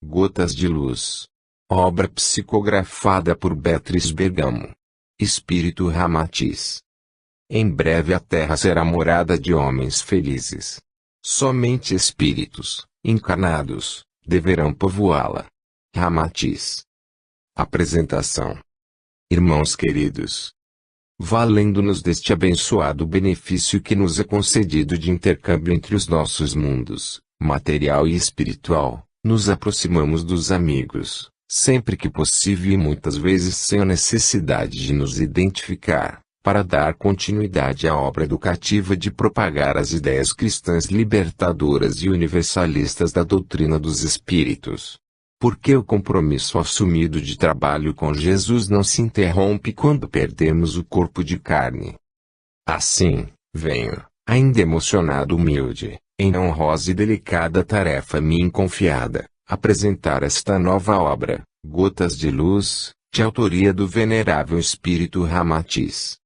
Gotas de Luz. Obra psicografada por Beatriz Bergamo. Espírito Ramatiz. Em breve a terra será morada de homens felizes. Somente espíritos, encarnados, deverão povoá-la. Ramatiz. Apresentação. Irmãos queridos, valendo-nos deste abençoado benefício que nos é concedido de intercâmbio entre os nossos mundos, material e espiritual, nos aproximamos dos amigos, sempre que possível e muitas vezes sem a necessidade de nos identificar, para dar continuidade à obra educativa de propagar as ideias cristãs libertadoras e universalistas da doutrina dos espíritos. Porque o compromisso assumido de trabalho com Jesus não se interrompe quando perdemos o corpo de carne. Assim, venho, ainda emocionado humilde, em honrosa e delicada tarefa me confiada, apresentar esta nova obra, Gotas de Luz, de autoria do venerável Espírito Ramatiz.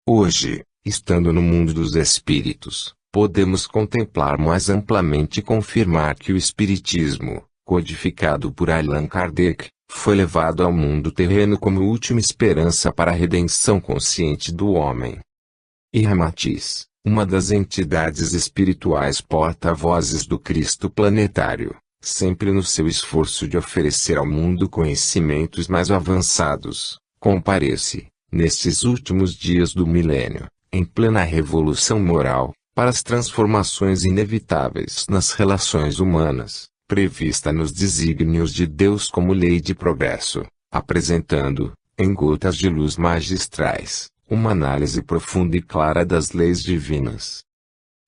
Hoje, estando no mundo dos espíritos, podemos contemplar mais amplamente e confirmar que o Espiritismo, codificado por Allan Kardec, foi levado ao mundo terreno como última esperança para a redenção consciente do homem. E Ramatiz, uma das entidades espirituais porta-vozes do Cristo planetário, sempre no seu esforço de oferecer ao mundo conhecimentos mais avançados, comparece, nestes últimos dias do milênio, em plena revolução moral, para as transformações inevitáveis nas relações humanas, prevista nos desígnios de Deus como lei de progresso, apresentando, em gotas de luz magistrais, uma análise profunda e clara das leis divinas.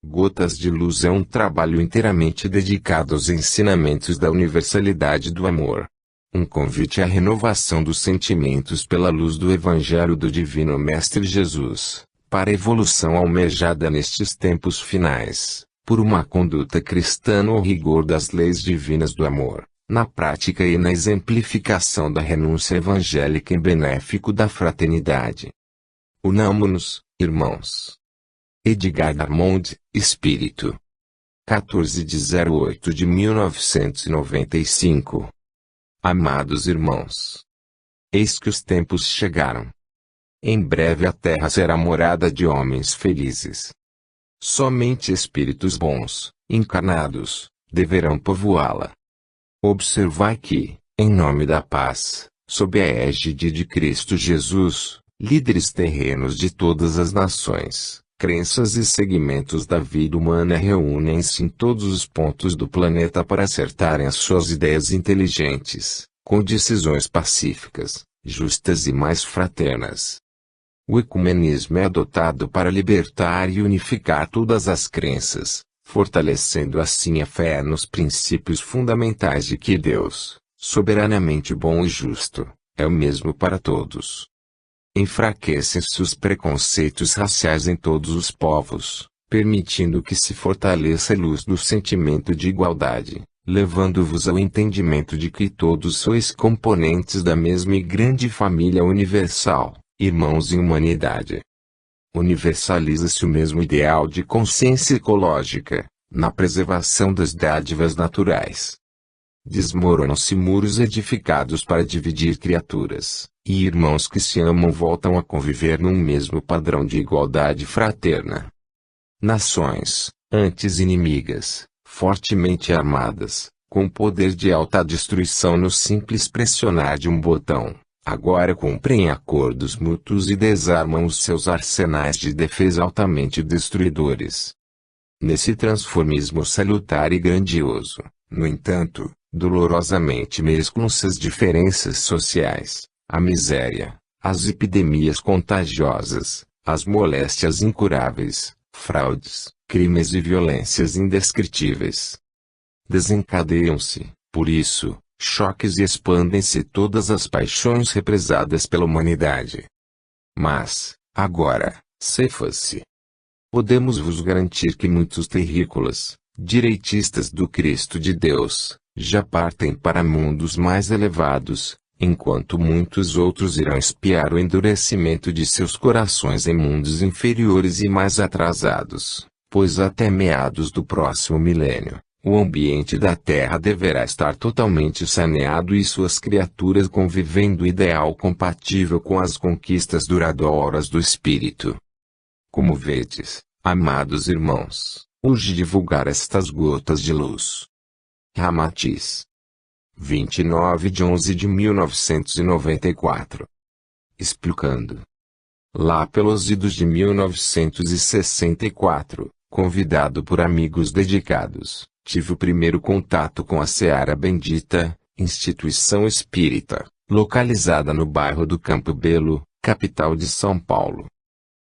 Gotas de Luz é um trabalho inteiramente dedicado aos ensinamentos da universalidade do amor. Um convite à renovação dos sentimentos pela luz do Evangelho do Divino Mestre Jesus, para a evolução almejada nestes tempos finais, por uma conduta cristã no rigor das leis divinas do amor, na prática e na exemplificação da renúncia evangélica em benéfico da fraternidade. Unamo-nos, irmãos. Edgar Darmond, Espírito. 14/08/1995. Amados irmãos, eis que os tempos chegaram. Em breve a terra será morada de homens felizes. Somente espíritos bons, encarnados, deverão povoá-la. Observai que, em nome da paz, sob a égide de Cristo Jesus, líderes terrenos de todas as nações, crenças e segmentos da vida humana reúnem-se em todos os pontos do planeta para acertarem as suas ideias inteligentes, com decisões pacíficas, justas e mais fraternas. O ecumenismo é adotado para libertar e unificar todas as crenças, fortalecendo assim a fé nos princípios fundamentais de que Deus, soberanamente bom e justo, é o mesmo para todos. Enfraquecem-se os preconceitos raciais em todos os povos, permitindo que se fortaleça a luz do sentimento de igualdade, levando-vos ao entendimento de que todos sois componentes da mesma e grande família universal, irmãos em humanidade. Universaliza-se o mesmo ideal de consciência ecológica, na preservação das dádivas naturais. Desmoronam-se muros edificados para dividir criaturas, e irmãos que se amam voltam a conviver num mesmo padrão de igualdade fraterna. Nações, antes inimigas, fortemente armadas, com poder de alta destruição no simples pressionar de um botão, agora cumprem acordos mútuos e desarmam os seus arsenais de defesa altamente destruidores. Nesse transformismo salutar e grandioso, no entanto, dolorosamente mesclam-se as diferenças sociais, a miséria, as epidemias contagiosas, as moléstias incuráveis, fraudes, crimes e violências indescritíveis. Desencadeiam-se, por isso, choques e expandem-se todas as paixões represadas pela humanidade. Mas, agora, cefa-se. Podemos vos garantir que muitos terrícolas, direitistas do Cristo de Deus, já partem para mundos mais elevados, enquanto muitos outros irão espiar o endurecimento de seus corações em mundos inferiores e mais atrasados, pois até meados do próximo milênio, O ambiente da Terra deverá estar totalmente saneado e suas criaturas convivendo ideal compatível com as conquistas duradouras do espírito. Como vedes, amados irmãos, urge divulgar estas gotas de luz. Ramatiz. 29 de 11 de 1994. Explicando. Lá pelos idos de 1964, convidado por amigos dedicados, tive o primeiro contato com a Seara Bendita, instituição espírita, localizada no bairro do Campo Belo, capital de São Paulo.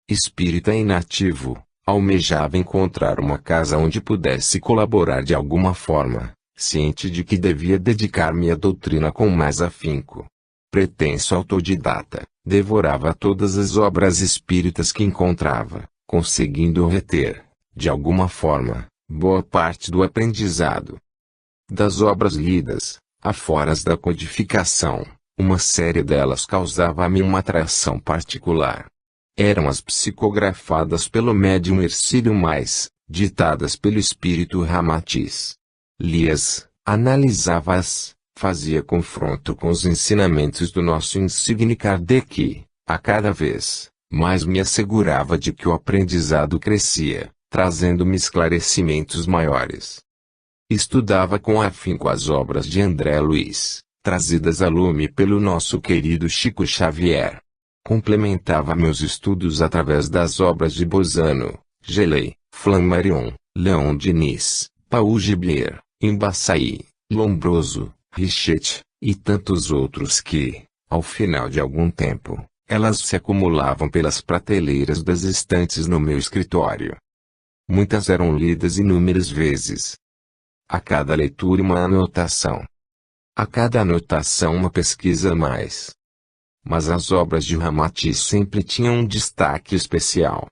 Espírita inativo, almejava encontrar uma casa onde pudesse colaborar de alguma forma, ciente de que devia dedicar-me à doutrina com mais afinco. Pretenso autodidata, devorava todas as obras espíritas que encontrava, conseguindo reter, de alguma forma, boa parte do aprendizado. Das obras lidas, aforas da codificação, uma série delas causava-me uma atração particular. Eram as psicografadas pelo médium Hercílio Mais, ditadas pelo espírito Ramatiz. Lia-as, analisava-as, fazia confronto com os ensinamentos do nosso insigne Kardec e, a cada vez, mais me assegurava de que o aprendizado crescia, trazendo-me esclarecimentos maiores. Estudava com afinco as obras de André Luiz, trazidas a lume pelo nosso querido Chico Xavier. Complementava meus estudos através das obras de Bozano, Gelei, Flammarion, Leon Diniz, Paul Giblier, Embaçaí, Lombroso, Richet, e tantos outros que, ao final de algum tempo, elas se acumulavam pelas prateleiras das estantes no meu escritório. Muitas eram lidas inúmeras vezes. A cada leitura uma anotação. A cada anotação uma pesquisa a mais. Mas as obras de Ramatiz sempre tinham um destaque especial.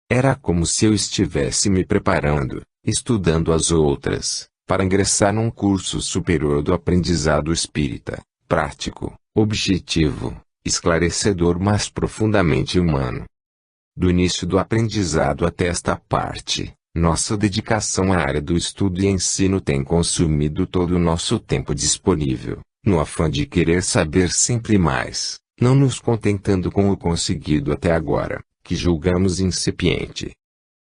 Era como se eu estivesse me preparando, estudando as outras, para ingressar num curso superior do aprendizado espírita, prático, objetivo, esclarecedor mas profundamente humano. Do início do aprendizado até esta parte, nossa dedicação à área do estudo e ensino tem consumido todo o nosso tempo disponível, no afã de querer saber sempre mais, não nos contentando com o conseguido até agora, que julgamos incipiente.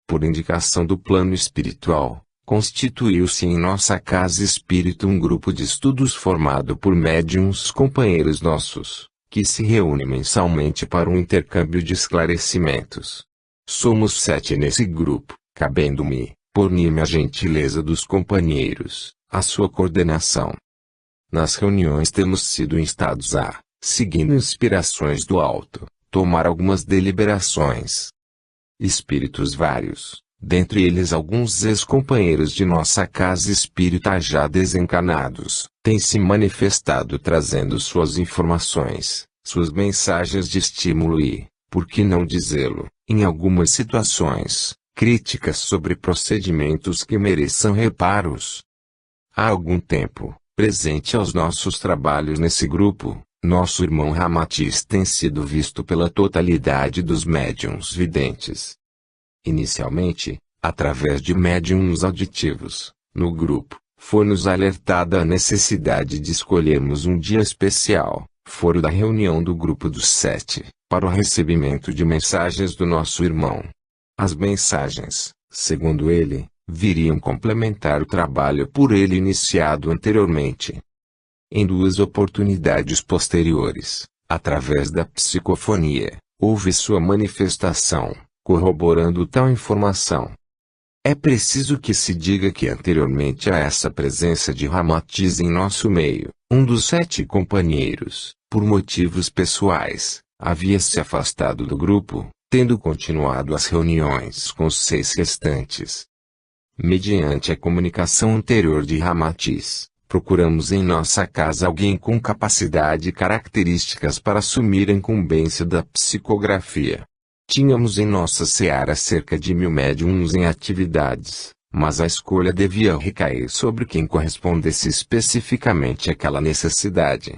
Por indicação do plano espiritual, constituiu-se em nossa casa espírita um grupo de estudos formado por médiuns companheiros nossos, que se reúne mensalmente para um intercâmbio de esclarecimentos. Somos 7 nesse grupo, cabendo-me, por unir-me à gentileza dos companheiros, a sua coordenação. Nas reuniões temos sido instados a, seguindo inspirações do alto, tomar algumas deliberações. Espíritos vários, dentre eles alguns ex-companheiros de nossa casa espírita já desencarnados, têm se manifestado trazendo suas informações, suas mensagens de estímulo e, por que não dizê-lo, em algumas situações, críticas sobre procedimentos que mereçam reparos. Há algum tempo, presente aos nossos trabalhos nesse grupo, nosso irmão Ramatiz tem sido visto pela totalidade dos médiuns videntes. Inicialmente, através de médiuns auditivos, no grupo, foi-nos alertada a necessidade de escolhermos um dia especial, foro da reunião do grupo dos 7, para o recebimento de mensagens do nosso irmão. As mensagens, segundo ele, viriam complementar o trabalho por ele iniciado anteriormente. Em 2 oportunidades posteriores, através da psicofonia, houve sua manifestação, corroborando tal informação. É preciso que se diga que anteriormente a essa presença de Ramatiz em nosso meio, um dos 7 companheiros, por motivos pessoais, havia se afastado do grupo, tendo continuado as reuniões com os 6 restantes. Mediante a comunicação anterior de Ramatiz, procuramos em nossa casa alguém com capacidade e características para assumir a incumbência da psicografia. Tínhamos em nossa seara cerca de 1000 médiuns em atividades, mas a escolha devia recair sobre quem correspondesse especificamente àquela necessidade.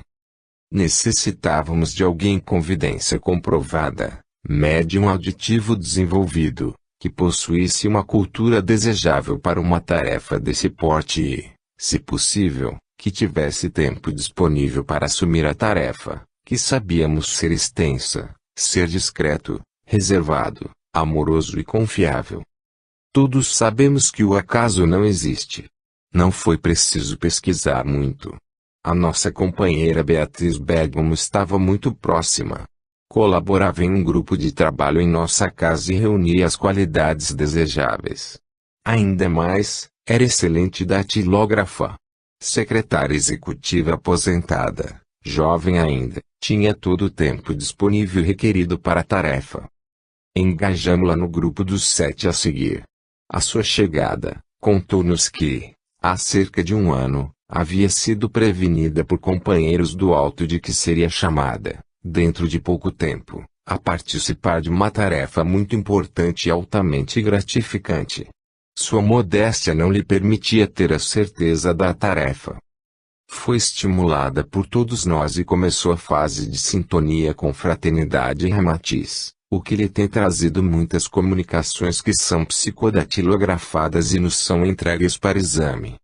Necessitávamos de alguém com vidência comprovada, médium auditivo desenvolvido, que possuísse uma cultura desejável para uma tarefa desse porte e, se possível, que tivesse tempo disponível para assumir a tarefa, que sabíamos ser extensa, ser discreto, reservado, amoroso e confiável. Todos sabemos que o acaso não existe. Não foi preciso pesquisar muito. A nossa companheira Beatriz Bergamo estava muito próxima. Colaborava em um grupo de trabalho em nossa casa e reunia as qualidades desejáveis. Ainda mais, era excelente datilógrafa. Secretária executiva aposentada, jovem ainda, tinha todo o tempo disponível requerido para a tarefa. Engajamo-la no grupo dos 7 a seguir. À sua chegada, contou-nos que, há cerca de um ano, havia sido prevenida por companheiros do alto de que seria chamada, dentro de pouco tempo, a participar de uma tarefa muito importante e altamente gratificante. Sua modéstia não lhe permitia ter a certeza da tarefa. Foi estimulada por todos nós e começou a fase de sintonia com Fraternidade Ramatiz, o que lhe tem trazido muitas comunicações que são psicodatilografadas e nos são entregues para exame.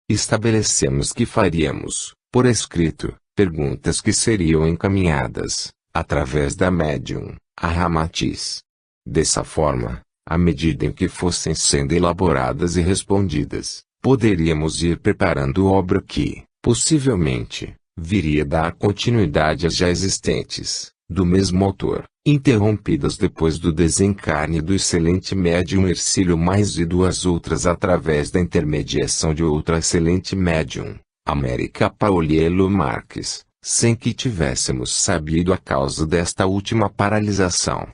Estabelecemos que faríamos, por escrito, perguntas que seriam encaminhadas, através da médium, a Ramatiz. Dessa forma, à medida em que fossem sendo elaboradas e respondidas, poderíamos ir preparando obra que, possivelmente, viria dar continuidade às já existentes, do mesmo autor, interrompidas depois do desencarne do excelente médium Hercílio Mais e 2 outras através da intermediação de outra excelente médium, América Paulielo Marques, sem que tivéssemos sabido a causa desta última paralisação.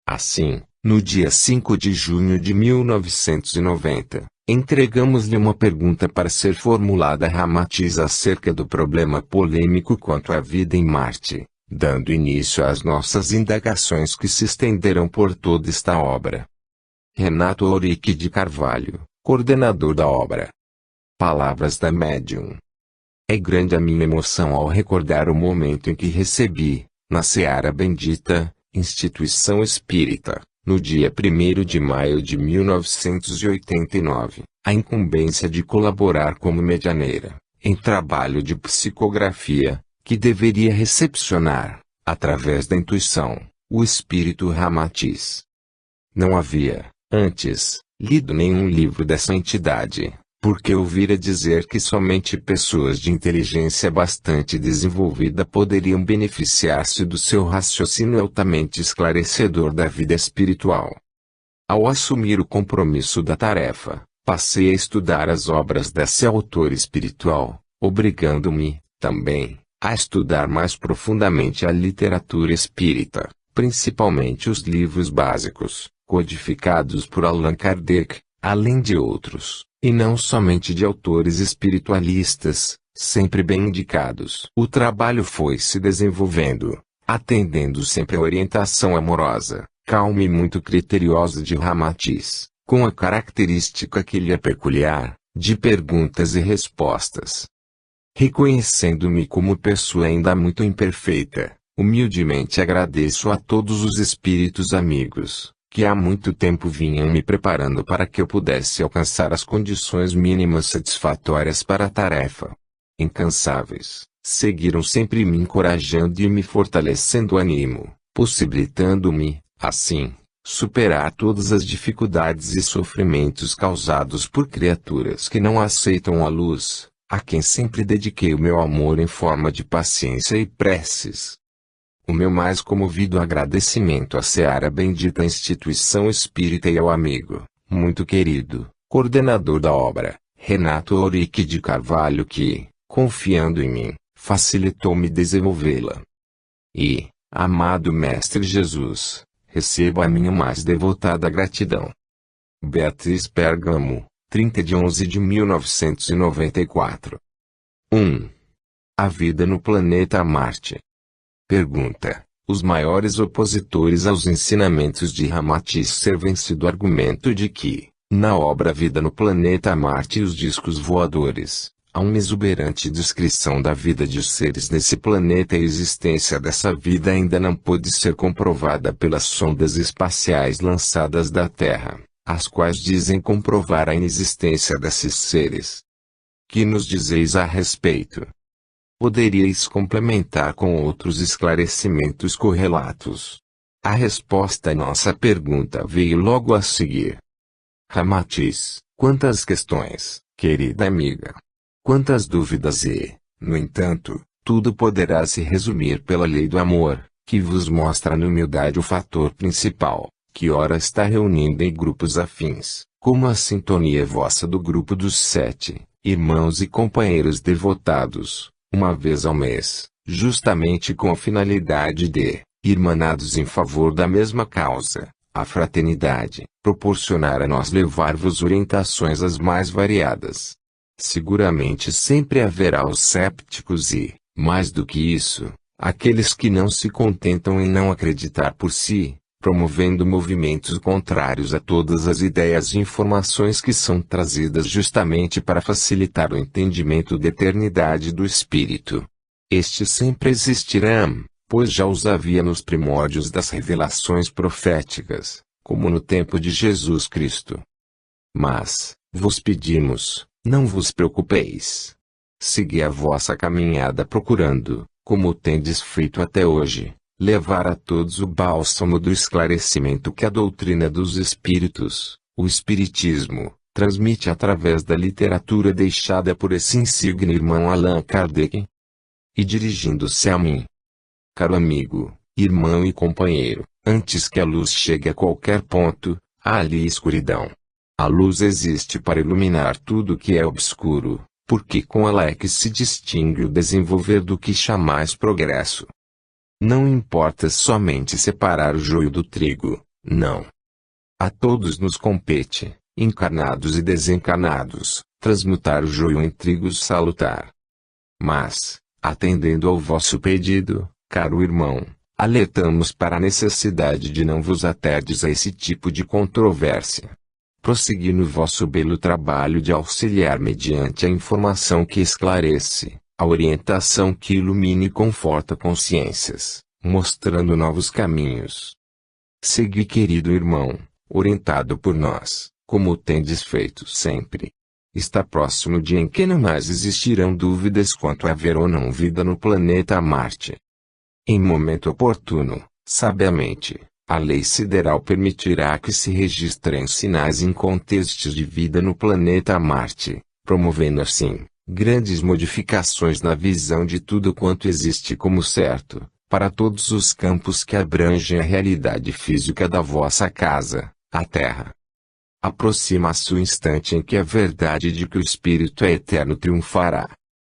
Assim, no dia 5 de junho de 1990, entregamos-lhe uma pergunta para ser formulada a Ramatiz acerca do problema polêmico quanto à vida em Marte, dando início às nossas indagações que se estenderão por toda esta obra. Renato Auric de Carvalho, coordenador da obra. Palavras da médium. É grande a minha emoção ao recordar o momento em que recebi, na Seara Bendita, Instituição Espírita, no dia 1º de maio de 1989, a incumbência de colaborar como medianeira, em trabalho de psicografia, que deveria recepcionar, através da intuição, o espírito Ramatiz. Não havia, antes, lido nenhum livro dessa entidade, porque ouvira dizer que somente pessoas de inteligência bastante desenvolvida poderiam beneficiar-se do seu raciocínio altamente esclarecedor da vida espiritual. Ao assumir o compromisso da tarefa, passei a estudar as obras desse autor espiritual, obrigando-me, também, a estudar mais profundamente a literatura espírita, principalmente os livros básicos, codificados por Allan Kardec, além de outros, e não somente de autores espiritualistas, sempre bem indicados. O trabalho foi se desenvolvendo, atendendo sempre à orientação amorosa, calma e muito criteriosa de Ramatiz, com a característica que lhe é peculiar, de perguntas e respostas. Reconhecendo-me como pessoa ainda muito imperfeita, humildemente agradeço a todos os espíritos amigos, que há muito tempo vinham me preparando para que eu pudesse alcançar as condições mínimas satisfatórias para a tarefa. Incansáveis, seguiram sempre me encorajando e me fortalecendo o ânimo, possibilitando-me, assim, superar todas as dificuldades e sofrimentos causados por criaturas que não aceitam a luz, a quem sempre dediquei o meu amor em forma de paciência e preces. O meu mais comovido agradecimento à Seara Bendita Instituição Espírita e ao amigo, muito querido, coordenador da obra, Renato Auric de Carvalho que, confiando em mim, facilitou-me desenvolvê-la. E, amado Mestre Jesus, receba a minha mais devotada gratidão. Beatriz Bergamo, 30 de 11 de 1994. 1. A vida no planeta Marte. Pergunta: os maiores opositores aos ensinamentos de Ramatiz servem-se do argumento de que, na obra Vida no Planeta Marte e os Discos Voadores, há uma exuberante descrição da vida de seres nesse planeta e a existência dessa vida ainda não pôde ser comprovada pelas sondas espaciais lançadas da Terra, as quais dizem comprovar a inexistência desses seres. Que nos dizeis a respeito? Poderíeis complementar com outros esclarecimentos correlatos. A resposta à nossa pergunta veio logo a seguir. Ramatiz, quantas questões, querida amiga! Quantas dúvidas e, no entanto, tudo poderá se resumir pela lei do amor, que vos mostra na humildade o fator principal, que ora está reunindo em grupos afins, como a sintonia vossa do grupo dos 7, irmãos e companheiros devotados, uma vez ao mês, justamente com a finalidade de, irmanados em favor da mesma causa, a fraternidade, proporcionar a nós levar-vos orientações as mais variadas. Seguramente sempre haverá os sépticos e, mais do que isso, aqueles que não se contentam em não acreditar por si, promovendo movimentos contrários a todas as ideias e informações que são trazidas justamente para facilitar o entendimento da eternidade do Espírito. Estes sempre existirão, pois já os havia nos primórdios das revelações proféticas, como no tempo de Jesus Cristo. Mas, vos pedimos, não vos preocupeis. Segui a vossa caminhada procurando, como tendes feito até hoje, levar a todos o bálsamo do esclarecimento que a doutrina dos Espíritos, o Espiritismo, transmite através da literatura deixada por esse insigne irmão Allan Kardec. E dirigindo-se a mim: caro amigo, irmão e companheiro, antes que a luz chegue a qualquer ponto, há ali escuridão. A luz existe para iluminar tudo que é obscuro, porque com ela é que se distingue o desenvolver do que chamais progresso. Não importa somente separar o joio do trigo, não. A todos nos compete, encarnados e desencarnados, transmutar o joio em trigo salutar. Mas, atendendo ao vosso pedido, caro irmão, alertamos para a necessidade de não vos aterdes a esse tipo de controvérsia. Prosseguir no vosso belo trabalho de auxiliar mediante a informação que esclarece, a orientação que ilumine e conforta consciências, mostrando novos caminhos. Segui, querido irmão, orientado por nós, como tendes feito sempre. Está próximo o dia em que não mais existirão dúvidas quanto a haver ou não vida no planeta Marte. Em momento oportuno, sabiamente, a lei sideral permitirá que se registrem sinais incontestes de vida no planeta Marte, promovendo assim, grandes modificações na visão de tudo quanto existe como certo, para todos os campos que abrangem a realidade física da vossa casa, a Terra. Aproxima-se o instante em que a verdade de que o Espírito é eterno triunfará.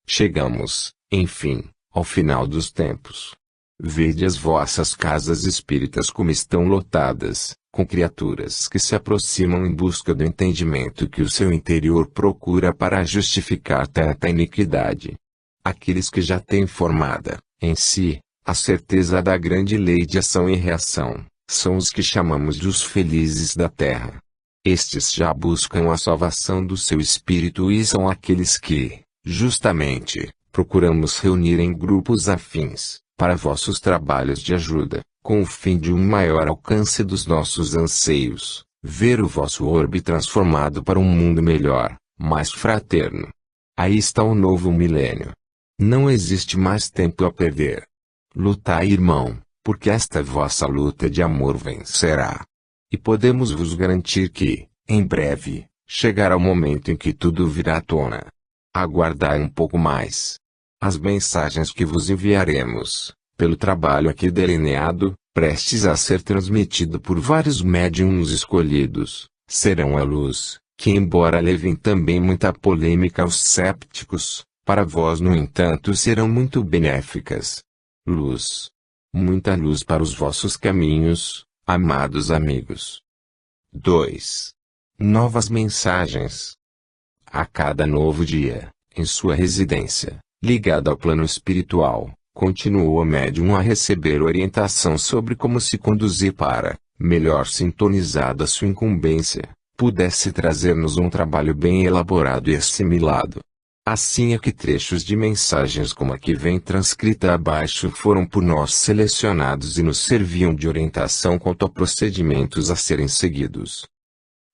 Chegamos, enfim, ao final dos tempos. Vede as vossas casas espíritas como estão lotadas, com criaturas que se aproximam em busca do entendimento que o seu interior procura para justificar tanta iniquidade. Aqueles que já têm formada, em si, a certeza da grande lei de ação e reação, são os que chamamos de os felizes da terra. Estes já buscam a salvação do seu espírito e são aqueles que, justamente, procuramos reunir em grupos afins, para vossos trabalhos de ajuda, com o fim de um maior alcance dos nossos anseios, ver o vosso orbe transformado para um mundo melhor, mais fraterno. Aí está o novo milênio. Não existe mais tempo a perder. Lutai, irmão, porque esta vossa luta de amor vencerá. E podemos vos garantir que, em breve, chegará o momento em que tudo virá à tona. Aguardai um pouco mais. As mensagens que vos enviaremos, pelo trabalho aqui delineado, prestes a ser transmitido por vários médiuns escolhidos, serão a luz, que embora levem também muita polêmica aos sépticos, para vós no entanto serão muito benéficas. Luz. Muita luz para os vossos caminhos, amados amigos. 2. Novas mensagens. A cada novo dia, em sua residência, ligada ao plano espiritual, continuou o médium a receber orientação sobre como se conduzir para, melhor sintonizada sua incumbência, pudesse trazer-nos um trabalho bem elaborado e assimilado. Assim é que trechos de mensagens como a que vem transcrita abaixo foram por nós selecionados e nos serviam de orientação quanto a procedimentos a serem seguidos.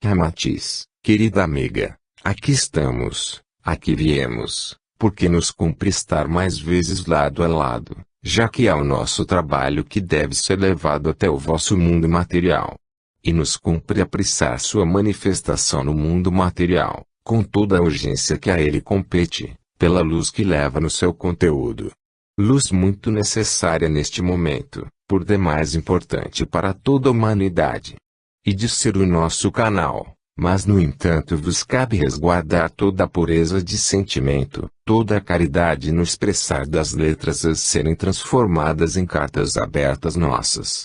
Ramatiz, querida amiga, aqui estamos, aqui viemos, porque nos cumpre estar mais vezes lado a lado, já que há o nosso trabalho que deve ser levado até o vosso mundo material. E nos cumpre apressar sua manifestação no mundo material, com toda a urgência que a ele compete, pela luz que leva no seu conteúdo. Luz muito necessária neste momento, por demais importante para toda a humanidade. E de ser o nosso canal, mas no entanto vos cabe resguardar toda a pureza de sentimento, toda a caridade no expressar das letras a serem transformadas em cartas abertas nossas.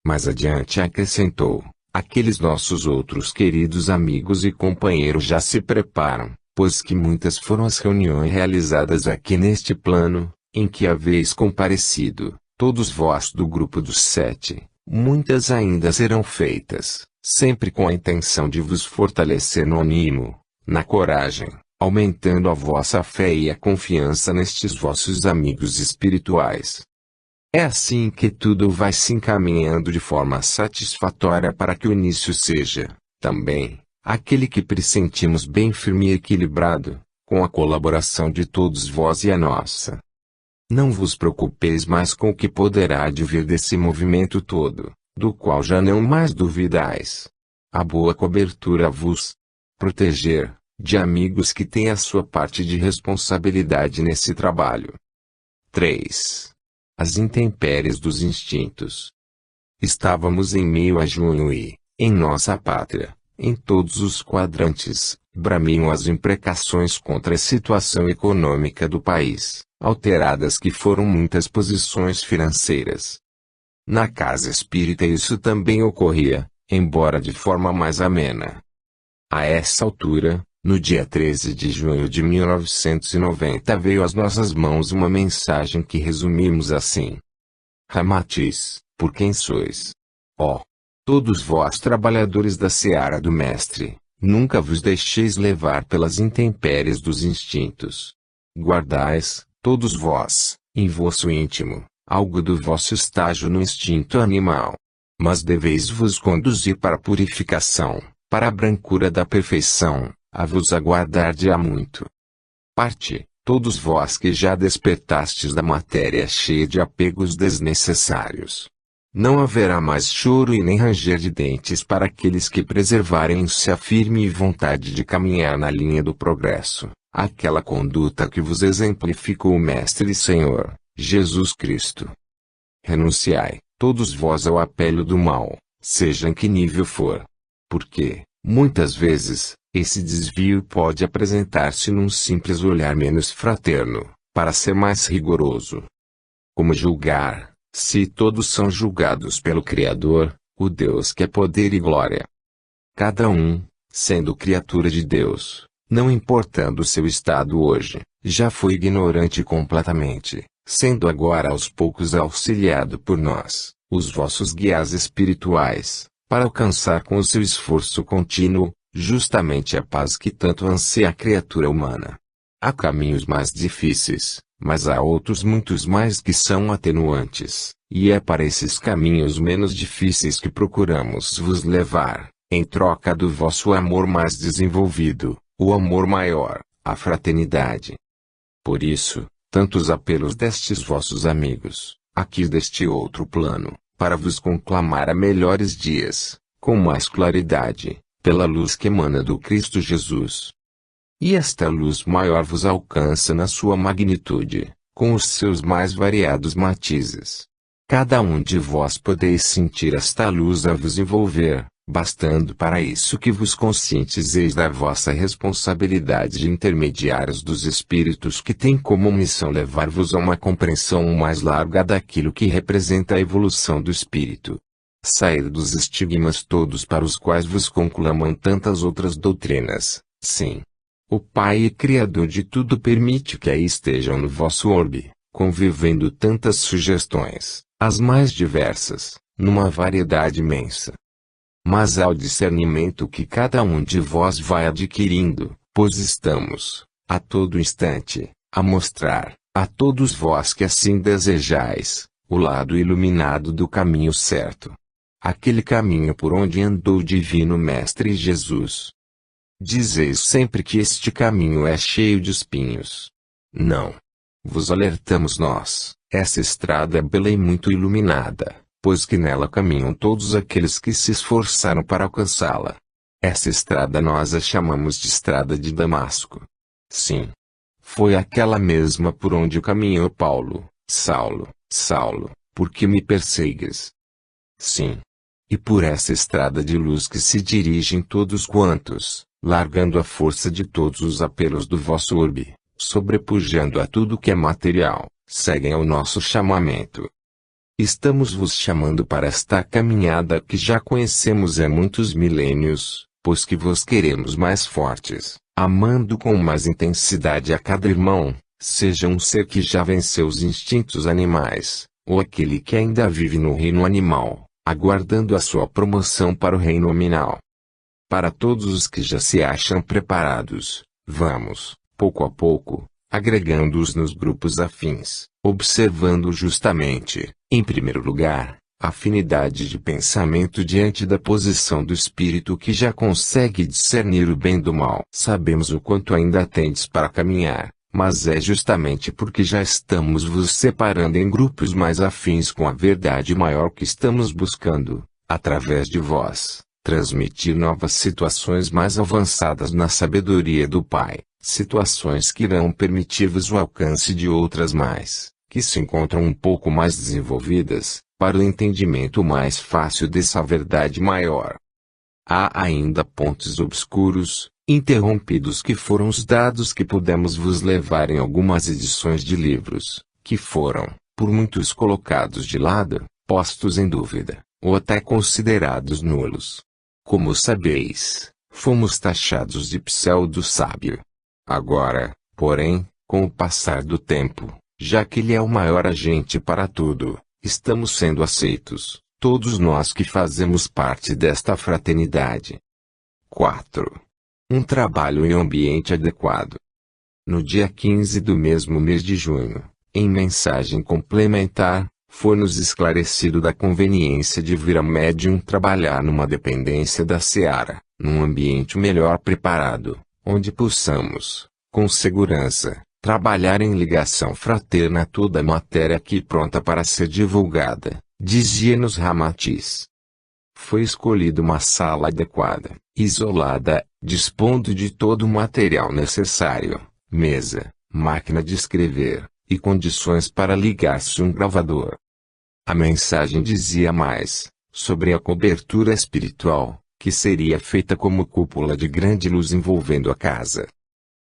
Mais adiante acrescentou, aqueles nossos outros queridos amigos e companheiros já se preparam, pois que muitas foram as reuniões realizadas aqui neste plano, em que haveis comparecido, todos vós do grupo dos 7, muitas ainda serão feitas, sempre com a intenção de vos fortalecer no ânimo, na coragem, aumentando a vossa fé e a confiança nestes vossos amigos espirituais. É assim que tudo vai se encaminhando de forma satisfatória para que o início seja, também, aquele que pressentimos bem firme e equilibrado, com a colaboração de todos vós e a nossa. Não vos preocupeis mais com o que poderá advir desse movimento todo, do qual já não mais duvidais. A boa cobertura vos proteger, de amigos que têm a sua parte de responsabilidade nesse trabalho. 3. As intempéries dos instintos. Estávamos em meio a junho e, em nossa pátria, em todos os quadrantes, bramiam as imprecações contra a situação econômica do país, alteradas que foram muitas posições financeiras. Na casa espírita isso também ocorria, embora de forma mais amena. A essa altura, no dia 13 de junho de 1990 veio às nossas mãos uma mensagem que resumimos assim. Ramatiz, por quem sois? Ó! Todos vós trabalhadores da seara do Mestre, nunca vos deixeis levar pelas intempéries dos instintos. Guardais, todos vós, em vosso íntimo, algo do vosso estágio no instinto animal. Mas deveis vos conduzir para a purificação, para a brancura da perfeição, a vos aguardar de há muito. Parte, todos vós que já despertastes da matéria cheia de apegos desnecessários. Não haverá mais choro e nem ranger de dentes para aqueles que preservarem-se a firme vontade de caminhar na linha do progresso, aquela conduta que vos exemplificou o Mestre e Senhor, Jesus Cristo. Renunciai, todos vós ao apelo do mal, seja em que nível for. Porque, muitas vezes, esse desvio pode apresentar-se num simples olhar menos fraterno, para ser mais rigoroso. Como julgar, se todos são julgados pelo Criador, o Deus que é poder e glória? Cada um, sendo criatura de Deus, não importando o seu estado hoje, já foi ignorante completamente, sendo agora aos poucos auxiliado por nós, os vossos guias espirituais, para alcançar com o seu esforço contínuo, justamente a paz que tanto anseia a criatura humana. Há caminhos mais difíceis, mas há outros muitos mais que são atenuantes, e é para esses caminhos menos difíceis que procuramos vos levar, em troca do vosso amor mais desenvolvido, o amor maior, a fraternidade. Por isso, tantos apelos destes vossos amigos, aqui deste outro plano, para vos conclamar a melhores dias, com mais claridade, pela luz que emana do Cristo Jesus. E esta luz maior vos alcança na sua magnitude, com os seus mais variados matizes. Cada um de vós podeis sentir esta luz a vos envolver, bastando para isso que vos conscientizeis da vossa responsabilidade de intermediários dos espíritos que têm como missão levar-vos a uma compreensão mais larga daquilo que representa a evolução do espírito. Sair dos estigmas todos para os quais vos conclamam tantas outras doutrinas. Sim. O Pai e Criador de tudo permite que aí estejam no vosso orbe, convivendo tantas sugestões, as mais diversas, numa variedade imensa. Mas há o discernimento que cada um de vós vai adquirindo, pois estamos, a todo instante, a mostrar, a todos vós que assim desejais, o lado iluminado do caminho certo. Aquele caminho por onde andou o Divino Mestre Jesus. Dizeis sempre que este caminho é cheio de espinhos. Não. Vos alertamos nós, essa estrada é bela e muito iluminada, pois que nela caminham todos aqueles que se esforçaram para alcançá-la. Essa estrada nós a chamamos de Estrada de Damasco. Sim. Foi aquela mesma por onde caminhou Paulo: Saulo, Saulo, por que me persegues? Sim. E por essa estrada de luz que se dirigem todos quantos, largando a força de todos os apelos do vosso orbe, sobrepujando a tudo que é material, seguem ao nosso chamamento. Estamos vos chamando para esta caminhada que já conhecemos há muitos milênios, pois que vos queremos mais fortes, amando com mais intensidade a cada irmão, seja um ser que já venceu os instintos animais, ou aquele que ainda vive no reino animal, aguardando a sua promoção para o reino nominal. Para todos os que já se acham preparados, vamos, pouco a pouco, agregando-os nos grupos afins, observando justamente, em primeiro lugar, a afinidade de pensamento diante da posição do espírito que já consegue discernir o bem do mal. Sabemos o quanto ainda tendes para caminhar, mas é justamente porque já estamos vos separando em grupos mais afins com a verdade maior que estamos buscando, através de vós, transmitir novas situações mais avançadas na sabedoria do Pai, situações que irão permitir-vos o alcance de outras mais, que se encontram um pouco mais desenvolvidas, para o entendimento mais fácil dessa verdade maior. Há ainda pontos obscuros, interrompidos que foram os dados que pudemos vos levar em algumas edições de livros, que foram, por muitos colocados de lado, postos em dúvida, ou até considerados nulos. Como sabeis, fomos taxados de pseudo-sábio. Agora, porém, com o passar do tempo, já que ele é o maior agente para tudo, estamos sendo aceitos, todos nós que fazemos parte desta fraternidade. 4. Um trabalho em ambiente adequado. No dia 15 do mesmo mês de junho, em mensagem complementar, foi-nos esclarecido da conveniência de vir a médium trabalhar numa dependência da Seara, num ambiente melhor preparado, onde possamos, com segurança, trabalhar em ligação fraterna toda a matéria aqui pronta para ser divulgada, dizia-nos Ramatiz. Foi escolhida uma sala adequada, isolada, dispondo de todo o material necessário, mesa, máquina de escrever, e condições para ligar-se um gravador. A mensagem dizia mais, sobre a cobertura espiritual, que seria feita como cúpula de grande luz envolvendo a casa.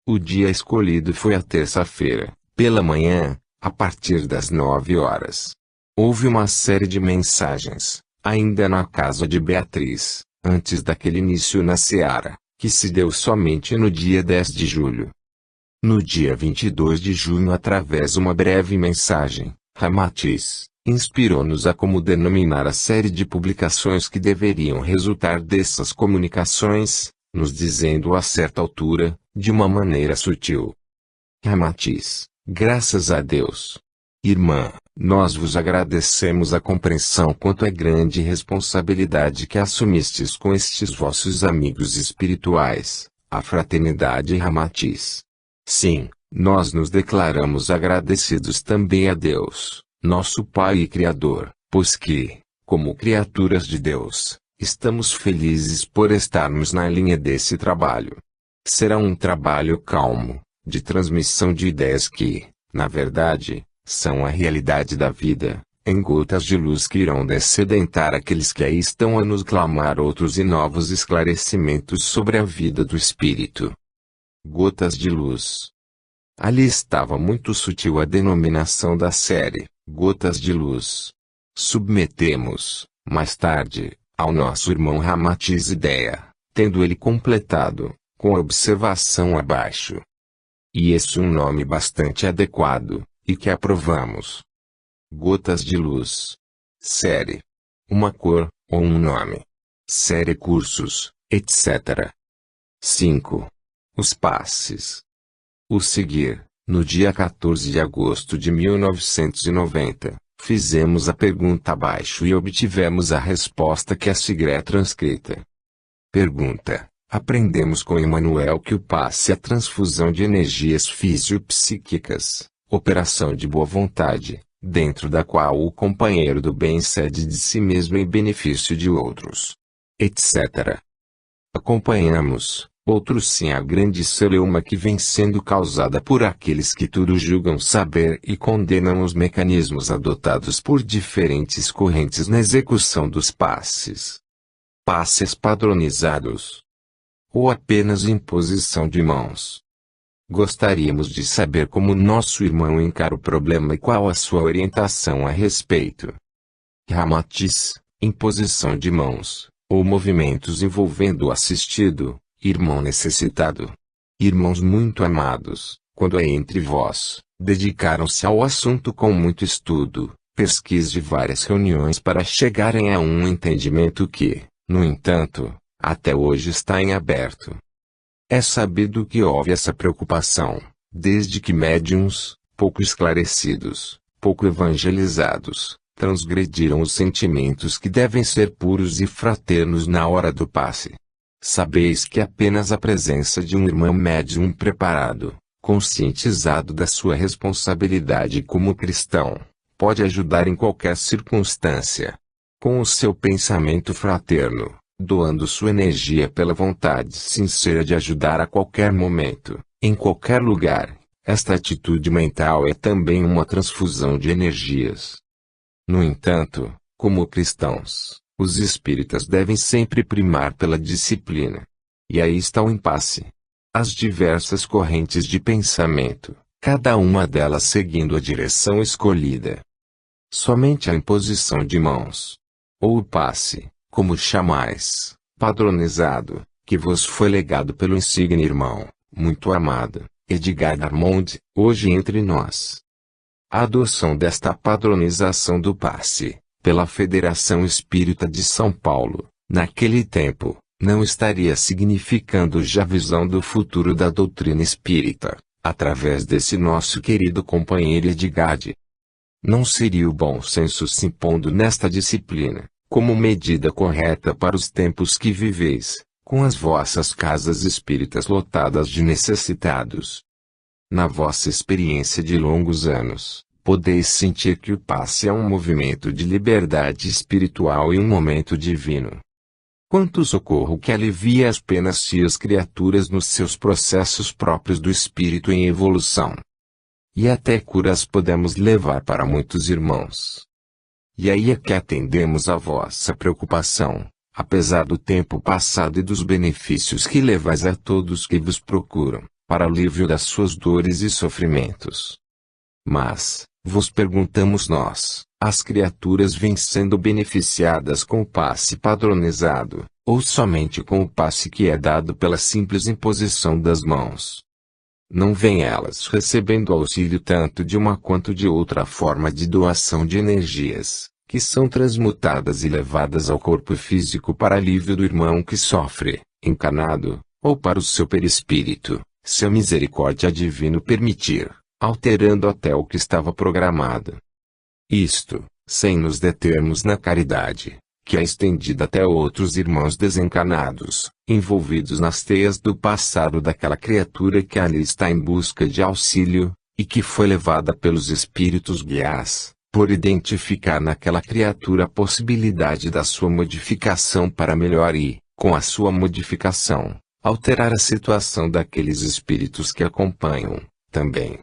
O dia escolhido foi a terça-feira, pela manhã, a partir das 9 horas. Houve uma série de mensagens, ainda na casa de Beatriz, antes daquele início na Seara, que se deu somente no dia 10 de julho. No dia 22 de junho, através de uma breve mensagem, Ramatiz inspirou-nos a como denominar a série de publicações que deveriam resultar dessas comunicações, nos dizendo a certa altura, de uma maneira sutil: Ramatiz, graças a Deus. Irmã, nós vos agradecemos a compreensão quanto é grande responsabilidade que assumistes com estes vossos amigos espirituais, a fraternidade Ramatiz. Sim, nós nos declaramos agradecidos também a Deus, nosso Pai e Criador, pois que, como criaturas de Deus, estamos felizes por estarmos na linha desse trabalho. Será um trabalho calmo, de transmissão de ideias que, na verdade, são a realidade da vida, em gotas de luz que irão descedentar aqueles que aí estão a nos clamar outros e novos esclarecimentos sobre a vida do espírito. Gotas de luz. Ali estava muito sutil a denominação da série, Gotas de Luz. Submetemos, mais tarde, ao nosso irmão Ramatiz ideia, tendo ele completado, com a observação abaixo. E esse um nome bastante adequado, e que aprovamos. Gotas de Luz. Série. Uma cor, ou um nome. Série cursos, etc. 5. Os passes. O seguir, no dia 14 de agosto de 1990, fizemos a pergunta abaixo e obtivemos a resposta que a seguir é transcrita. Pergunta: aprendemos com Emmanuel que o passe é a transfusão de energias fisiopsíquicas, operação de boa vontade, dentro da qual o companheiro do bem cede de si mesmo em benefício de outros, etc. Acompanhamos, outros sim, a grande celeuma que vem sendo causada por aqueles que tudo julgam saber e condenam os mecanismos adotados por diferentes correntes na execução dos passes. Passes padronizados. Ou apenas imposição de mãos. Gostaríamos de saber como nosso irmão encara o problema e qual a sua orientação a respeito. Ramatiz, imposição de mãos, ou movimentos envolvendo o assistido, irmão necessitado. Irmãos muito amados, quando é entre vós, dedicaram-se ao assunto com muito estudo, pesquisa e várias reuniões para chegarem a um entendimento que, no entanto, até hoje está em aberto. É sabido que houve essa preocupação, desde que médiuns, pouco esclarecidos, pouco evangelizados, transgrediram os sentimentos que devem ser puros e fraternos na hora do passe. Sabeis que apenas a presença de um irmão médium preparado, conscientizado da sua responsabilidade como cristão, pode ajudar em qualquer circunstância. Com o seu pensamento fraterno, doando sua energia pela vontade sincera de ajudar a qualquer momento, em qualquer lugar, esta atitude mental é também uma transfusão de energias. No entanto, como cristãos, os espíritas devem sempre primar pela disciplina. E aí está o impasse. As diversas correntes de pensamento, cada uma delas seguindo a direção escolhida. Somente a imposição de mãos, ou o passe, como chamais, padronizado, que vos foi legado pelo insigne irmão, muito amado, Edgar Darmond, hoje entre nós. A adoção desta padronização do passe, pela Federação Espírita de São Paulo, naquele tempo, não estaria significando já a visão do futuro da doutrina espírita, através desse nosso querido companheiro Edgar. Não seria o bom senso se impondo nesta disciplina, como medida correta para os tempos que viveis, com as vossas casas espíritas lotadas de necessitados. Na vossa experiência de longos anos, podeis sentir que o passe é um movimento de liberdade espiritual e um momento divino. Quanto socorro que alivia as penas e as criaturas nos seus processos próprios do espírito em evolução. E até curas podemos levar para muitos irmãos. E aí é que atendemos a vossa preocupação, apesar do tempo passado e dos benefícios que levais a todos que vos procuram, para alívio das suas dores e sofrimentos. Mas, vos perguntamos nós, as criaturas vêm sendo beneficiadas com o passe padronizado, ou somente com o passe que é dado pela simples imposição das mãos? Não vêm elas recebendo auxílio tanto de uma quanto de outra forma de doação de energias, que são transmutadas e levadas ao corpo físico para alívio do irmão que sofre, encarnado, ou para o seu perispírito, seu misericórdia divino permitir, alterando até o que estava programado. Isto, sem nos determos na caridade, que é estendida até outros irmãos desencarnados, envolvidos nas teias do passado daquela criatura que ali está em busca de auxílio, e que foi levada pelos espíritos guias, por identificar naquela criatura a possibilidade da sua modificação para melhor e, com a sua modificação, alterar a situação daqueles espíritos que acompanham, também.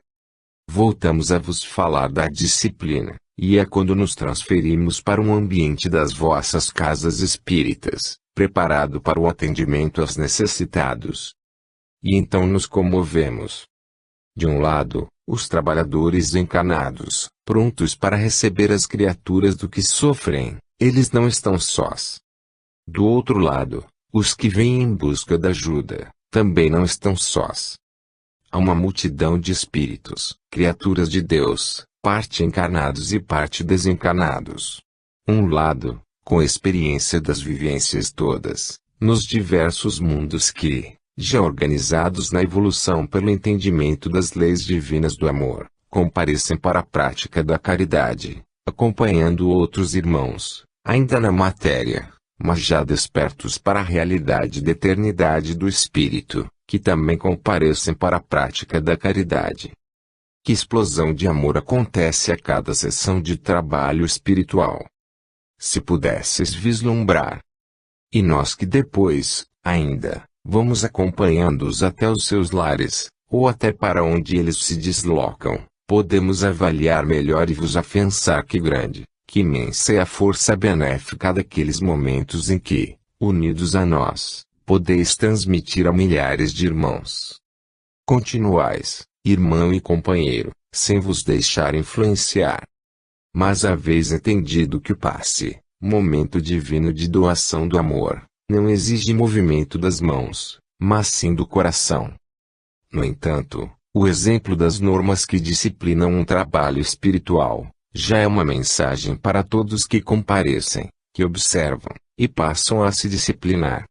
Voltamos a vos falar da disciplina. E é quando nos transferimos para um ambiente das vossas casas espíritas, preparado para o atendimento aos necessitados. E então nos comovemos. De um lado, os trabalhadores encarnados, prontos para receber as criaturas do que sofrem, eles não estão sós. Do outro lado, os que vêm em busca da ajuda, também não estão sós. Há uma multidão de espíritos, criaturas de Deus, parte encarnados e parte desencarnados. Um lado, com experiência das vivências todas, nos diversos mundos que, já organizados na evolução pelo entendimento das leis divinas do amor, comparecem para a prática da caridade, acompanhando outros irmãos, ainda na matéria, mas já despertos para a realidade da eternidade do Espírito, que também comparecem para a prática da caridade. Que explosão de amor acontece a cada sessão de trabalho espiritual! Se pudesses vislumbrar. E nós que depois, ainda, vamos acompanhando-os até os seus lares, ou até para onde eles se deslocam, podemos avaliar melhor e vos afiançar que grande, que imensa é a força benéfica daqueles momentos em que, unidos a nós, podeis transmitir a milhares de irmãos. Continuais, irmão e companheiro, sem vos deixar influenciar. Mas haveis entendido que o passe, momento divino de doação do amor, não exige movimento das mãos, mas sim do coração. No entanto, o exemplo das normas que disciplinam um trabalho espiritual, já é uma mensagem para todos que comparecem, que observam, e passam a se disciplinar.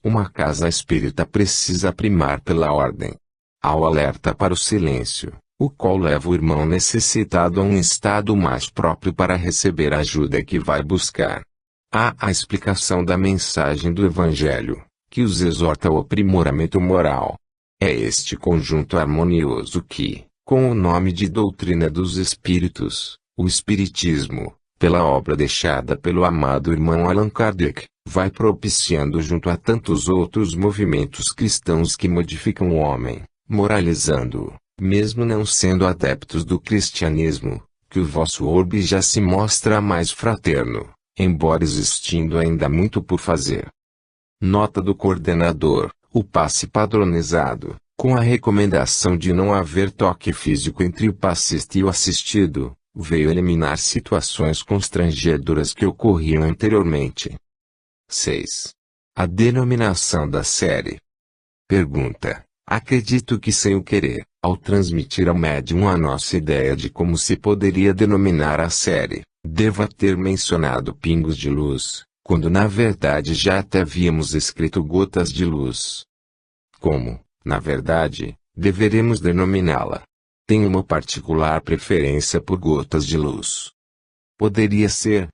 Uma casa espírita precisa primar pela ordem. Ao alerta para o silêncio, o qual leva o irmão necessitado a um estado mais próprio para receber a ajuda que vai buscar. Há a explicação da mensagem do Evangelho, que os exorta ao aprimoramento moral. É este conjunto harmonioso que, com o nome de doutrina dos Espíritos, o Espiritismo, pela obra deixada pelo amado irmão Allan Kardec, vai propiciando junto a tantos outros movimentos cristãos que modificam o homem, moralizando-o, mesmo não sendo adeptos do cristianismo, que o vosso orbe já se mostra mais fraterno, embora existindo ainda muito por fazer. Nota do coordenador: o passe padronizado, com a recomendação de não haver toque físico entre o passista e o assistido, veio eliminar situações constrangedoras que ocorriam anteriormente. 6. A denominação da série. Pergunta: acredito que sem o querer, ao transmitir ao médium a nossa ideia de como se poderia denominar a série, deva ter mencionado pingos de luz, quando na verdade já até havíamos escrito gotas de luz. Como, na verdade, deveremos denominá-la? Tenho uma particular preferência por gotas de luz. Poderia ser.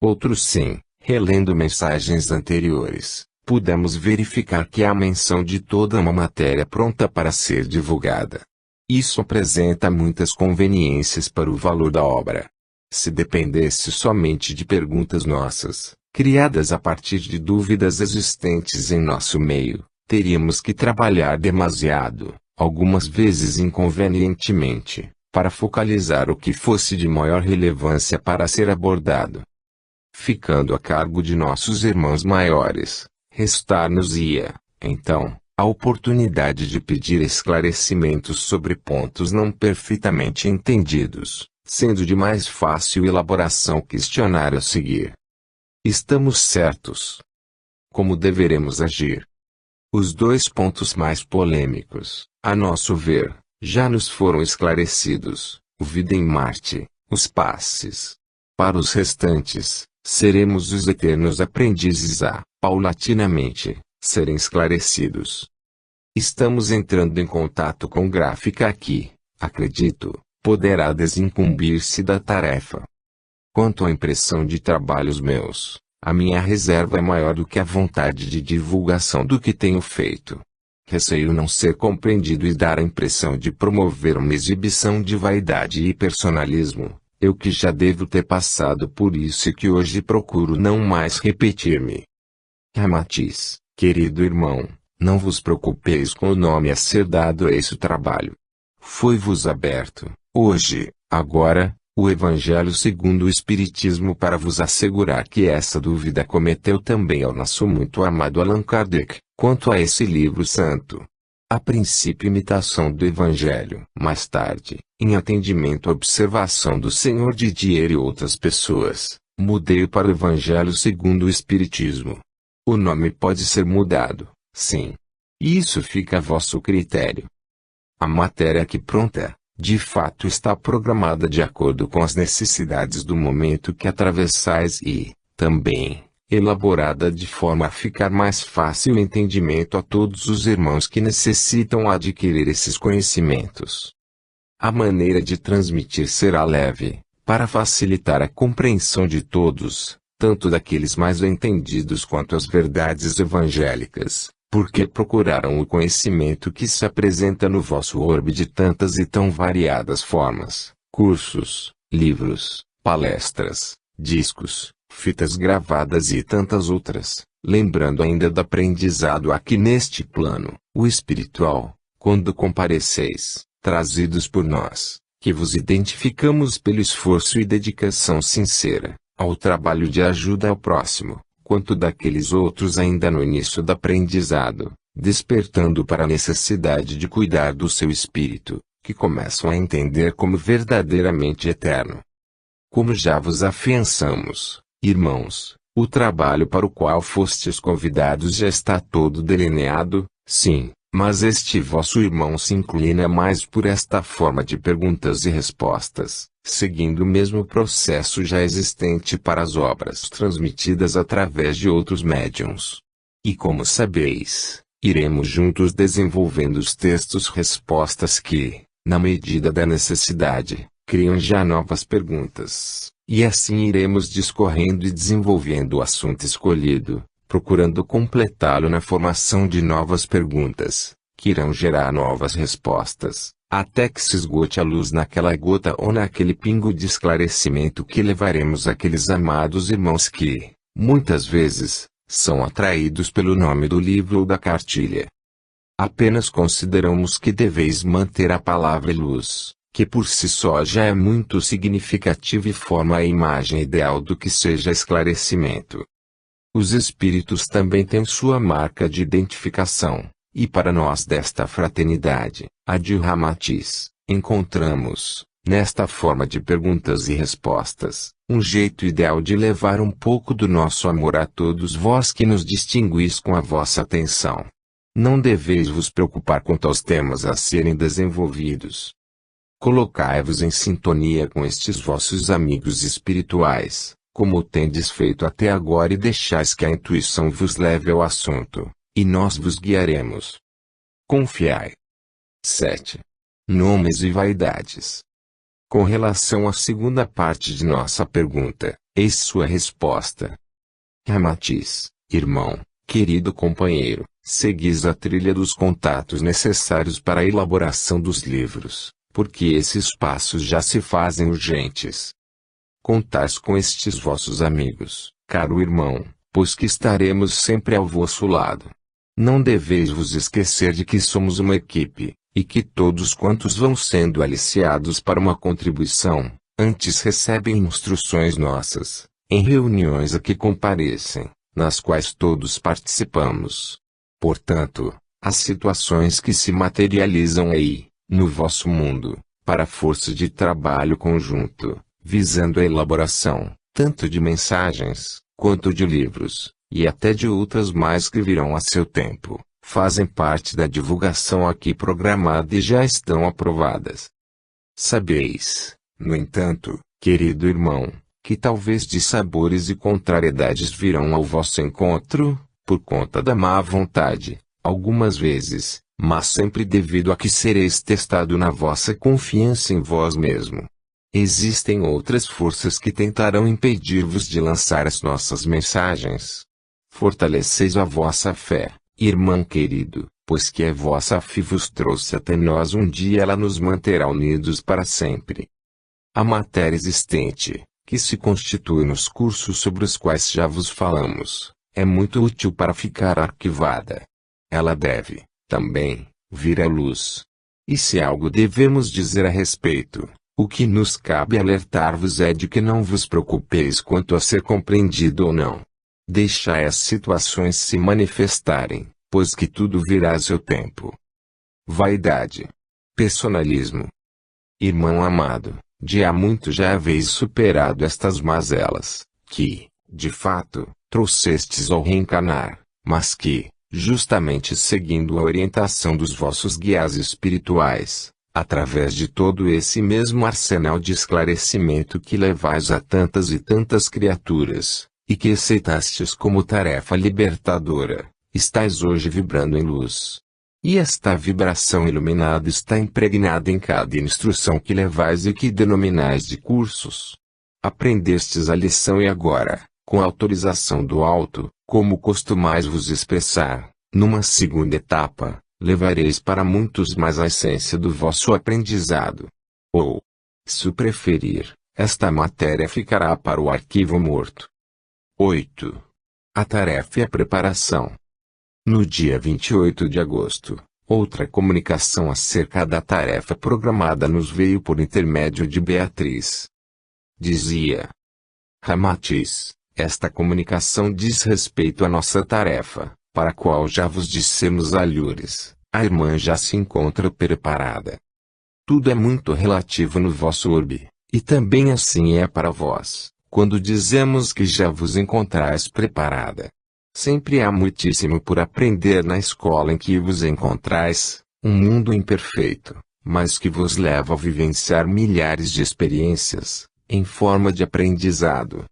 Outros sim, relendo mensagens anteriores, pudemos verificar que há menção de toda uma matéria pronta para ser divulgada. Isso apresenta muitas conveniências para o valor da obra. Se dependesse somente de perguntas nossas, criadas a partir de dúvidas existentes em nosso meio, teríamos que trabalhar demasiado, algumas vezes inconvenientemente, para focalizar o que fosse de maior relevância para ser abordado. Ficando a cargo de nossos irmãos maiores, restar-nos-ia, então, a oportunidade de pedir esclarecimentos sobre pontos não perfeitamente entendidos, sendo de mais fácil elaboração o questionário a seguir. Estamos certos? Como deveremos agir? Os dois pontos mais polêmicos, a nosso ver, já nos foram esclarecidos: o vida em Marte, os passes. Para os restantes, seremos os eternos aprendizes a, paulatinamente, serem esclarecidos. Estamos entrando em contato com gráfica que, acredito, poderá desincumbir-se da tarefa. Quanto à impressão de trabalhos meus, a minha reserva é maior do que a vontade de divulgação do que tenho feito. Receio não ser compreendido e dar a impressão de promover uma exibição de vaidade e personalismo, eu que já devo ter passado por isso e que hoje procuro não mais repetir-me. Ramatiz, querido irmão, não vos preocupeis com o nome a ser dado a esse trabalho. Foi-vos aberto, hoje, agora, o Evangelho segundo o Espiritismo para vos assegurar que essa dúvida cometeu também ao nosso muito amado Allan Kardec, quanto a esse livro santo. A princípio imitação do Evangelho. Mais tarde, em atendimento à observação do Sr. Didier e outras pessoas, mudei para o Evangelho segundo o Espiritismo. O nome pode ser mudado, sim. Isso fica a vosso critério. A matéria aqui pronta, de fato está programada de acordo com as necessidades do momento que atravessais e, também, elaborada de forma a ficar mais fácil o entendimento a todos os irmãos que necessitam adquirir esses conhecimentos. A maneira de transmitir será leve, para facilitar a compreensão de todos, tanto daqueles mais entendidos quanto as verdades evangélicas, porque procuraram o conhecimento que se apresenta no vosso orbe de tantas e tão variadas formas, cursos, livros, palestras, discos, fitas gravadas e tantas outras, lembrando ainda do aprendizado aqui neste plano, o espiritual, quando compareceis, trazidos por nós, que vos identificamos pelo esforço e dedicação sincera, ao trabalho de ajuda ao próximo, quanto daqueles outros ainda no início do aprendizado, despertando para a necessidade de cuidar do seu espírito, que começam a entender como verdadeiramente eterno. Como já vos afiançamos, irmãos, o trabalho para o qual fostes convidados já está todo delineado, sim, mas este vosso irmão se inclina mais por esta forma de perguntas e respostas, seguindo o mesmo processo já existente para as obras transmitidas através de outros médiuns. E como sabeis, iremos juntos desenvolvendo os textos-respostas que, na medida da necessidade, criam já novas perguntas, e assim iremos discorrendo e desenvolvendo o assunto escolhido, procurando completá-lo na formação de novas perguntas, que irão gerar novas respostas, até que se esgote a luz naquela gota ou naquele pingo de esclarecimento que levaremos àqueles amados irmãos que, muitas vezes, são atraídos pelo nome do livro ou da cartilha. Apenas consideramos que deveis manter a palavra luz, que por si só já é muito significativa e forma a imagem ideal do que seja esclarecimento. Os espíritos também têm sua marca de identificação, e para nós desta fraternidade, a de Ramatiz, encontramos, nesta forma de perguntas e respostas, um jeito ideal de levar um pouco do nosso amor a todos vós que nos distinguis com a vossa atenção. Não deveis vos preocupar quanto aos temas a serem desenvolvidos. Colocai-vos em sintonia com estes vossos amigos espirituais, como tendes feito até agora, e deixais que a intuição vos leve ao assunto, e nós vos guiaremos. Confiai. 7. Nomes e vaidades. Com relação à segunda parte de nossa pergunta, eis sua resposta. Ramatiz, irmão, querido companheiro, seguis a trilha dos contatos necessários para a elaboração dos livros, porque esses passos já se fazem urgentes. Contais com estes vossos amigos, caro irmão, pois que estaremos sempre ao vosso lado. Não deveis vos esquecer de que somos uma equipe, e que todos quantos vão sendo aliciados para uma contribuição, antes recebem instruções nossas, em reuniões a que comparecem, nas quais todos participamos. Portanto, as situações que se materializam aí, no vosso mundo, para a força de trabalho conjunto, visando a elaboração, tanto de mensagens, quanto de livros, e até de outras mais que virão a seu tempo, fazem parte da divulgação aqui programada e já estão aprovadas. Sabeis, no entanto, querido irmão, que talvez dissabores e contrariedades virão ao vosso encontro, por conta da má vontade, algumas vezes, mas sempre devido a que sereis testado na vossa confiança em vós mesmo. Existem outras forças que tentarão impedir-vos de lançar as nossas mensagens. Fortaleceis a vossa fé, irmão querido, pois que a vossa fé vos trouxe até nós um dia, ela nos manterá unidos para sempre. A matéria existente, que se constitui nos cursos sobre os quais já vos falamos, é muito útil para ficar arquivada. Ela deve, também, vir à luz. E se algo devemos dizer a respeito, o que nos cabe alertar-vos é de que não vos preocupeis quanto a ser compreendido ou não. Deixai as situações se manifestarem, pois que tudo virá a seu tempo. Vaidade. Personalismo. Irmão amado, de há muito já haveis superado estas mazelas, que, de fato, trouxestes ao reencarnar, mas que, justamente seguindo a orientação dos vossos guias espirituais, através de todo esse mesmo arsenal de esclarecimento que levais a tantas e tantas criaturas, e que aceitastes como tarefa libertadora, estáis hoje vibrando em luz. E esta vibração iluminada está impregnada em cada instrução que levais e que denominais de cursos. Aprendestes a lição e agora, com a autorização do alto, como costumais vos expressar, numa segunda etapa, levareis para muitos mais a essência do vosso aprendizado. Ou, se o preferir, esta matéria ficará para o arquivo morto. 8. A tarefa e a preparação. No dia 28 de agosto, outra comunicação acerca da tarefa programada nos veio por intermédio de Beatriz. Dizia: Ramatiz, esta comunicação diz respeito à nossa tarefa, para a qual já vos dissemos alhures, a irmã já se encontra preparada. Tudo é muito relativo no vosso orbe, e também assim é para vós, quando dizemos que já vos encontrais preparada. Sempre há muitíssimo por aprender na escola em que vos encontrais, um mundo imperfeito, mas que vos leva a vivenciar milhares de experiências, em forma de aprendizado.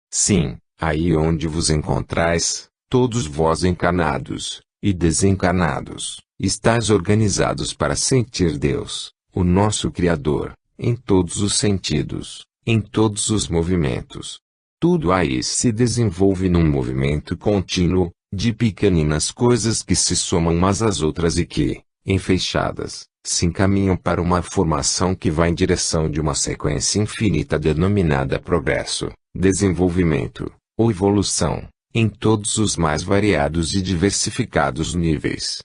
Sim, aí onde vos encontrais, todos vós encarnados, e desencarnados, estáis organizados para sentir Deus, o nosso Criador, em todos os sentidos, em todos os movimentos. Tudo aí se desenvolve num movimento contínuo, de pequeninas coisas que se somam umas às outras e que, enfeixadas, se encaminham para uma formação que vai em direção de uma sequência infinita denominada progresso, desenvolvimento, ou evolução, em todos os mais variados e diversificados níveis.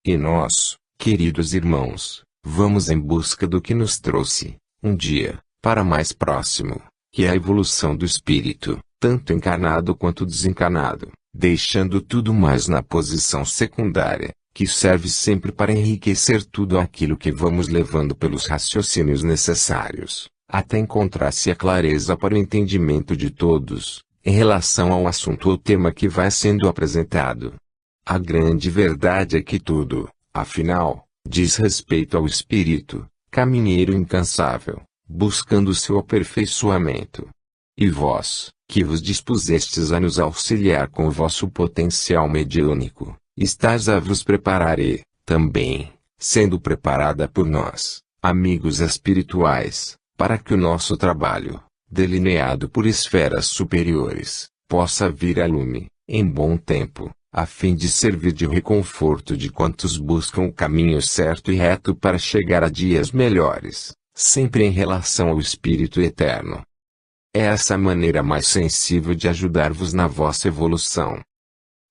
E nós, queridos irmãos, vamos em busca do que nos trouxe, um dia, para mais próximo, que é a evolução do espírito, tanto encarnado quanto desencarnado, deixando tudo mais na posição secundária, que serve sempre para enriquecer tudo aquilo que vamos levando pelos raciocínios necessários, até encontrar-se a clareza para o entendimento de todos, em relação ao assunto ou tema que vai sendo apresentado. A grande verdade é que tudo, afinal, diz respeito ao espírito, caminheiro incansável, buscando seu aperfeiçoamento. E vós, que vos dispusestes a nos auxiliar com o vosso potencial mediúnico, estáis a vos preparar e, também, sendo preparada por nós, amigos espirituais, para que o nosso trabalho, delineado por esferas superiores, possa vir a lume, em bom tempo, a fim de servir de reconforto de quantos buscam o caminho certo e reto para chegar a dias melhores, sempre em relação ao Espírito Eterno. É essa a maneira mais sensível de ajudar-vos na vossa evolução.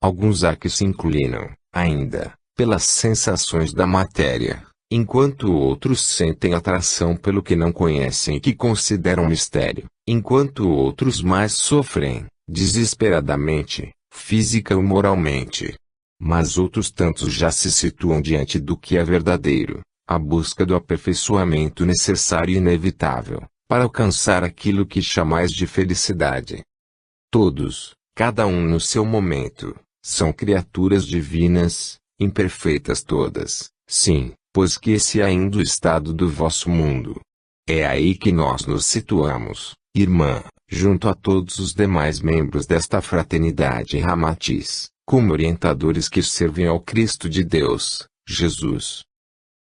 Alguns há que se inclinam, ainda, pelas sensações da matéria, enquanto outros sentem atração pelo que não conhecem e que consideram mistério, enquanto outros mais sofrem, desesperadamente, física ou moralmente. Mas outros tantos já se situam diante do que é verdadeiro, a busca do aperfeiçoamento necessário e inevitável, para alcançar aquilo que chamais de felicidade. Todos, cada um no seu momento, são criaturas divinas, imperfeitas todas, sim, pois que esse é ainda o estado do vosso mundo. É aí que nós nos situamos, irmã, junto a todos os demais membros desta fraternidade Ramatiz, como orientadores que servem ao Cristo de Deus, Jesus.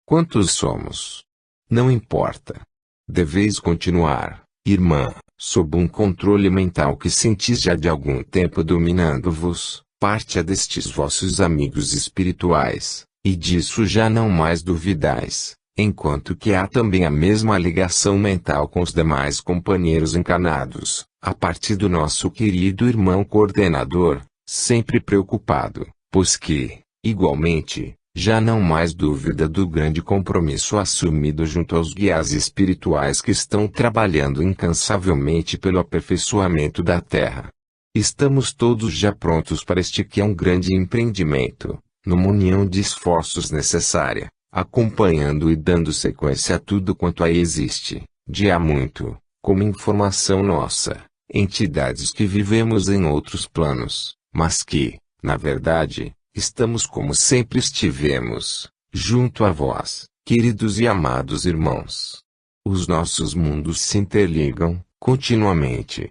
Quantos somos? Não importa. Deveis continuar, irmã, sob um controle mental que sentis já de algum tempo dominando-vos, parte destes vossos amigos espirituais, e disso já não mais duvidais, enquanto que há também a mesma ligação mental com os demais companheiros encarnados, a partir do nosso querido irmão coordenador, sempre preocupado, pois que, igualmente, já não mais dúvida do grande compromisso assumido junto aos guias espirituais que estão trabalhando incansavelmente pelo aperfeiçoamento da Terra. Estamos todos já prontos para este que é um grande empreendimento, numa união de esforços necessária, acompanhando e dando sequência a tudo quanto aí existe, de há muito, como informação nossa, entidades que vivemos em outros planos, mas que, na verdade, estamos como sempre estivemos, junto a vós, queridos e amados irmãos. Os nossos mundos se interligam, continuamente.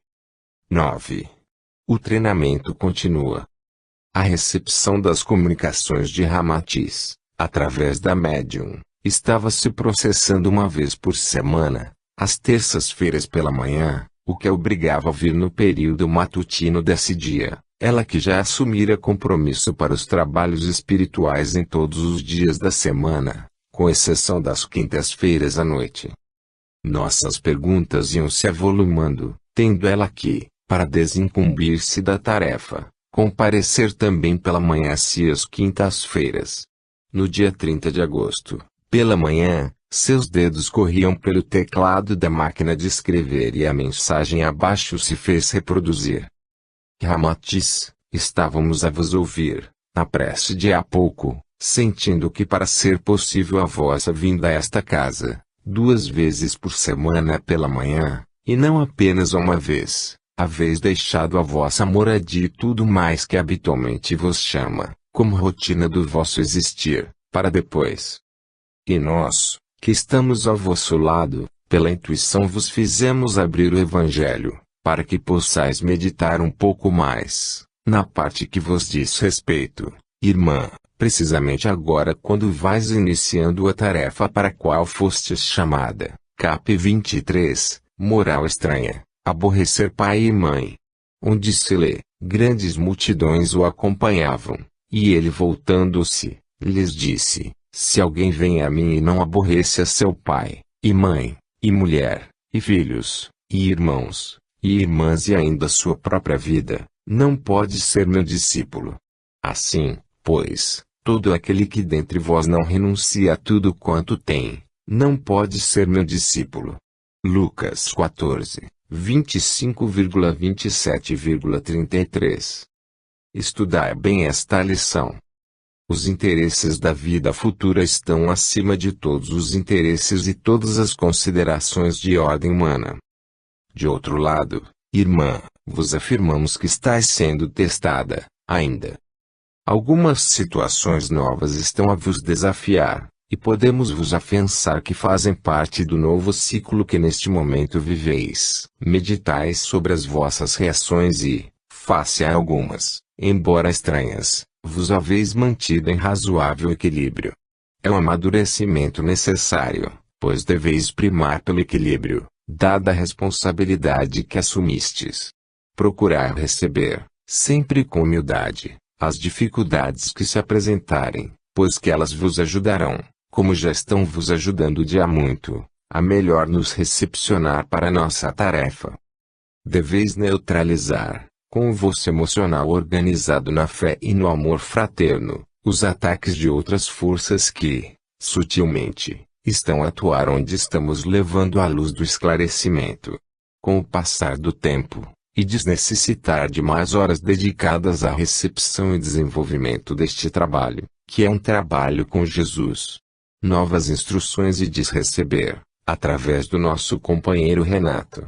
9. O treinamento continua. A recepção das comunicações de Ramatiz, através da médium, estava se processando uma vez por semana, às terças-feiras pela manhã, o que a obrigava a vir no período matutino desse dia, ela que já assumira compromisso para os trabalhos espirituais em todos os dias da semana, com exceção das quintas-feiras à noite. Nossas perguntas iam se avolumando, tendo ela que, para desincumbir-se da tarefa, comparecer também pela manhã e às quintas-feiras. No dia 30 de agosto, pela manhã, seus dedos corriam pelo teclado da máquina de escrever e a mensagem abaixo se fez reproduzir. Ramatiz, estávamos a vos ouvir, na prece de há pouco, sentindo que para ser possível a vossa vinda a esta casa, 2 vezes por semana pela manhã, e não apenas uma vez, haveis deixado a vossa moradia e tudo mais que habitualmente vos chama, como rotina do vosso existir, para depois. E nós, que estamos ao vosso lado, pela intuição vos fizemos abrir o Evangelho, para que possais meditar um pouco mais, na parte que vos diz respeito, irmã, precisamente agora quando vais iniciando a tarefa para a qual fostes chamada, cap. 23, moral estranha, aborrecer pai e mãe. Onde se lê, grandes multidões o acompanhavam, e ele voltando-se, lhes disse, se alguém vem a mim e não aborreça seu pai, e mãe, e mulher, e filhos, e irmãos, e irmãs e ainda sua própria vida, não pode ser meu discípulo. Assim, pois, todo aquele que dentre vós não renuncia a tudo quanto tem, não pode ser meu discípulo. Lucas 14, 25,27,33. Estudai bem esta lição. Os interesses da vida futura estão acima de todos os interesses e todas as considerações de ordem humana. De outro lado, irmã, vos afirmamos que estáis sendo testada, ainda. Algumas situações novas estão a vos desafiar, e podemos vos afiançar que fazem parte do novo ciclo que neste momento viveis. Meditais sobre as vossas reações e, face a algumas, embora estranhas, vos haveis mantido em razoável equilíbrio. É um amadurecimento necessário, pois deveis primar pelo equilíbrio, dada a responsabilidade que assumistes. Procurar receber, sempre com humildade, as dificuldades que se apresentarem, pois que elas vos ajudarão, como já estão vos ajudando de há muito, a melhor nos recepcionar para nossa tarefa. Deveis neutralizar, com o vosso emocional organizado na fé e no amor fraterno, os ataques de outras forças que, sutilmente, estão a atuar onde estamos levando a luz do esclarecimento. Com o passar do tempo, e desnecessitar de mais horas dedicadas à recepção e desenvolvimento deste trabalho, que é um trabalho com Jesus. Novas instruções e diz receber, através do nosso companheiro Renato.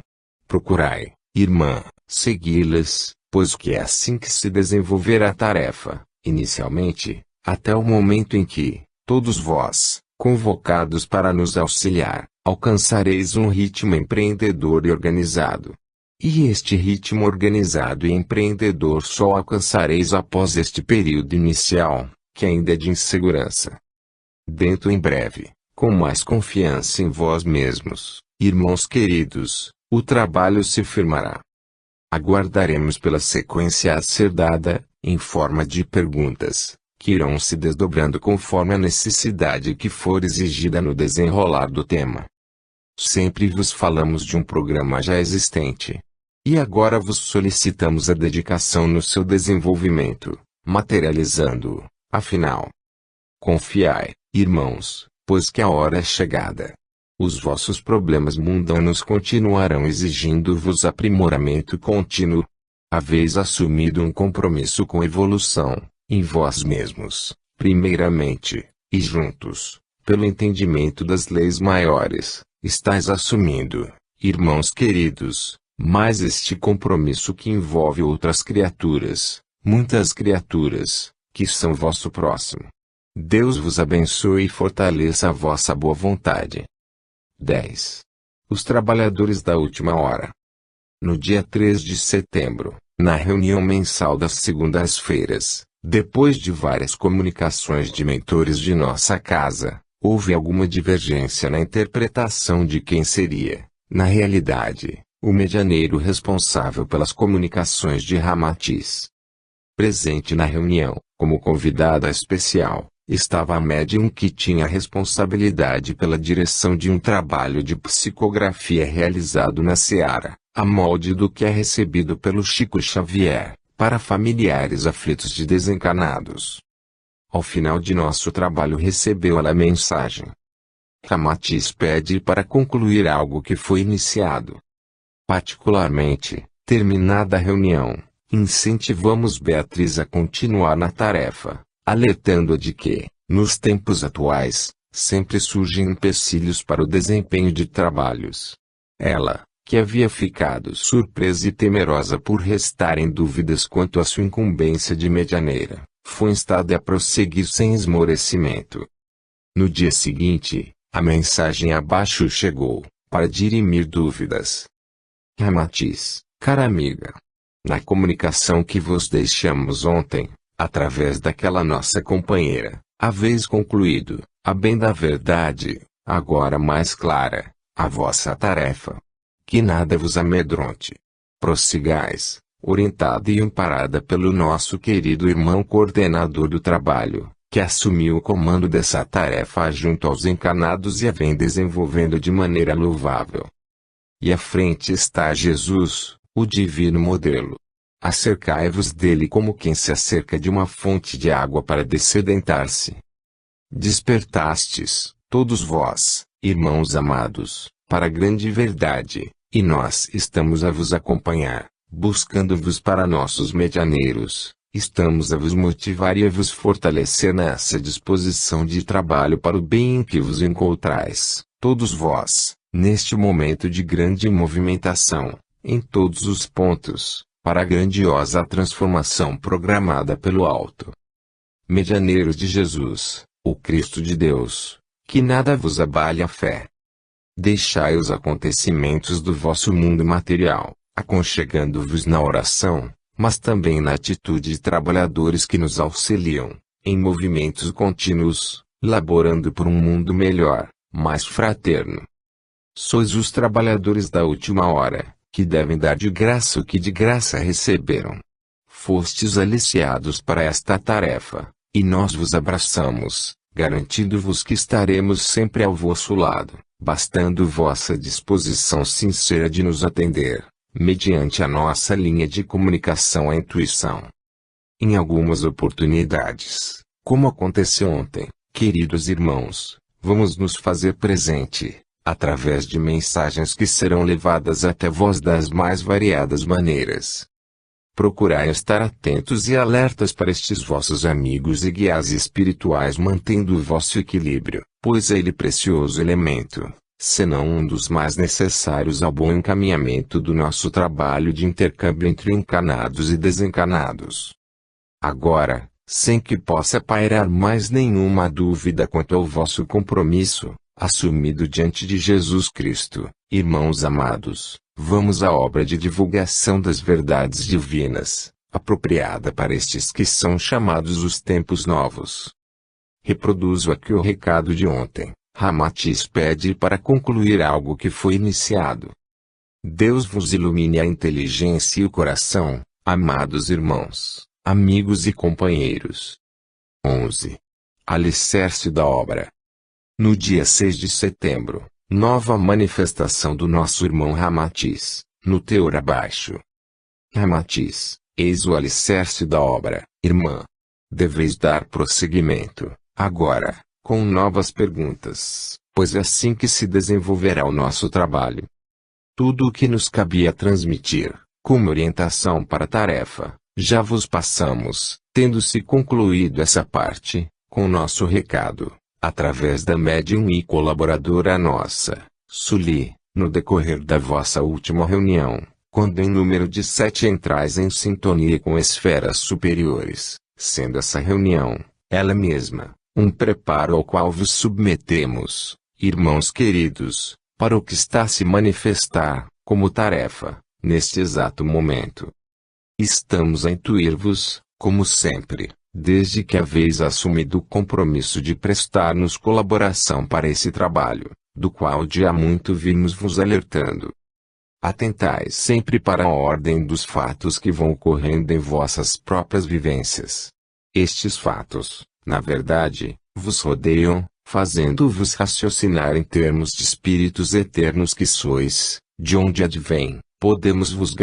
Procurai, irmã, segui-las, pois que é assim que se desenvolverá a tarefa, inicialmente, até o momento em que, todos vós, convocados para nos auxiliar, alcançareis um ritmo empreendedor e organizado. E este ritmo organizado e empreendedor só alcançareis após este período inicial, que ainda é de insegurança. Dentro em breve, com mais confiança em vós mesmos, irmãos queridos, o trabalho se firmará. Aguardaremos pela sequência a ser dada, em forma de perguntas, que irão se desdobrando conforme a necessidade que for exigida no desenrolar do tema. Sempre vos falamos de um programa já existente. E agora vos solicitamos a dedicação no seu desenvolvimento, materializando-o, afinal. Confiai, irmãos, pois que a hora é chegada. Os vossos problemas mundanos continuarão exigindo-vos aprimoramento contínuo. Haveis assumido um compromisso com evolução, em vós mesmos, primeiramente, e juntos, pelo entendimento das leis maiores, estáis assumindo, irmãos queridos, mais este compromisso que envolve outras criaturas, muitas criaturas, que são vosso próximo. Deus vos abençoe e fortaleça a vossa boa vontade. 10. Os trabalhadores da última hora. No dia 3 de setembro, Na reunião mensal das segundas-feiras, depois de várias comunicações de mentores de nossa casa, houve alguma divergência na interpretação de quem seria, na realidade, o medianeiro responsável pelas comunicações de Ramatiz. Presente na reunião, como convidada especial, estava a médium que tinha responsabilidade pela direção de um trabalho de psicografia realizado na Seara, a molde do que é recebido pelo Chico Xavier, para familiares aflitos de desencarnados. Ao final de nosso trabalho recebeu ela a mensagem. Ramatiz pede para concluir algo que foi iniciado. Particularmente, terminada a reunião, incentivamos Beatriz a continuar na tarefa, alertando-a de que, nos tempos atuais, sempre surgem empecilhos para o desempenho de trabalhos. Ela, que havia ficado surpresa e temerosa por restar em dúvidas quanto à sua incumbência de medianeira, foi instada a prosseguir sem esmorecimento. No dia seguinte, a mensagem abaixo chegou, para dirimir dúvidas. Ramatiz, cara amiga. Na comunicação que vos deixamos ontem, através daquela nossa companheira, haveis concluído, a bem da verdade, agora mais clara, a vossa tarefa. Que nada vos amedronte. Prossigais, orientada e amparada pelo nosso querido irmão coordenador do trabalho, que assumiu o comando dessa tarefa junto aos encarnados e a vem desenvolvendo de maneira louvável. E à frente está Jesus, o divino modelo. Acercai-vos dele como quem se acerca de uma fonte de água para dessedentar-se. Despertastes, todos vós, irmãos amados, para a grande verdade, e nós estamos a vos acompanhar, buscando-vos para nossos medianeiros, estamos a vos motivar e a vos fortalecer nessa disposição de trabalho para o bem em que vos encontrais, todos vós, neste momento de grande movimentação, em todos os pontos, para a grandiosa transformação programada pelo alto. Medianeiros de Jesus, o Cristo de Deus, que nada vos abale a fé. Deixai os acontecimentos do vosso mundo material, aconchegando-vos na oração, mas também na atitude de trabalhadores que nos auxiliam, em movimentos contínuos, laborando por um mundo melhor, mais fraterno. Sois os trabalhadores da última hora, que devem dar de graça o que de graça receberam. Fostes aliciados para esta tarefa, e nós vos abraçamos, garantindo-vos que estaremos sempre ao vosso lado, bastando vossa disposição sincera de nos atender, mediante a nossa linha de comunicação à intuição. Em algumas oportunidades, como aconteceu ontem, queridos irmãos, vamos nos fazer presente, através de mensagens que serão levadas até vós das mais variadas maneiras. Procurai estar atentos e alertas para estes vossos amigos e guias espirituais, mantendo o vosso equilíbrio, pois é ele precioso elemento, senão um dos mais necessários ao bom encaminhamento do nosso trabalho de intercâmbio entre encarnados e desencarnados. Agora, sem que possa pairar mais nenhuma dúvida quanto ao vosso compromisso, assumido diante de Jesus Cristo, irmãos amados, vamos à obra de divulgação das verdades divinas, apropriada para estes que são chamados os tempos novos. Reproduzo aqui o recado de ontem. Ramatiz pede para concluir algo que foi iniciado. Deus vos ilumine a inteligência e o coração, amados irmãos, amigos e companheiros. 11. Alicerce da obra. No dia 6 de setembro, nova manifestação do nosso irmão Ramatiz, no teor abaixo. Ramatiz, eis o alicerce da obra, irmã. Deveis dar prosseguimento, agora, com novas perguntas, pois é assim que se desenvolverá o nosso trabalho. Tudo o que nos cabia transmitir, como orientação para a tarefa, já vos passamos, tendo-se concluído essa parte, com nosso recado, através da médium e colaboradora nossa, Suli, no decorrer da vossa última reunião, quando em número de 7 entrais em sintonia com esferas superiores, sendo essa reunião, ela mesma, um preparo ao qual vos submetemos, irmãos queridos, para o que está a se manifestar, como tarefa, neste exato momento. Estamos a intuir-vos, como sempre, desde que haveis assumido o compromisso de prestar-nos colaboração para esse trabalho, do qual de há muito vimos vos alertando. Atentai sempre para a ordem dos fatos que vão ocorrendo em vossas próprias vivências. Estes fatos, na verdade, vos rodeiam, fazendo-vos raciocinar em termos de espíritos eternos que sois, de onde advém, podemos vos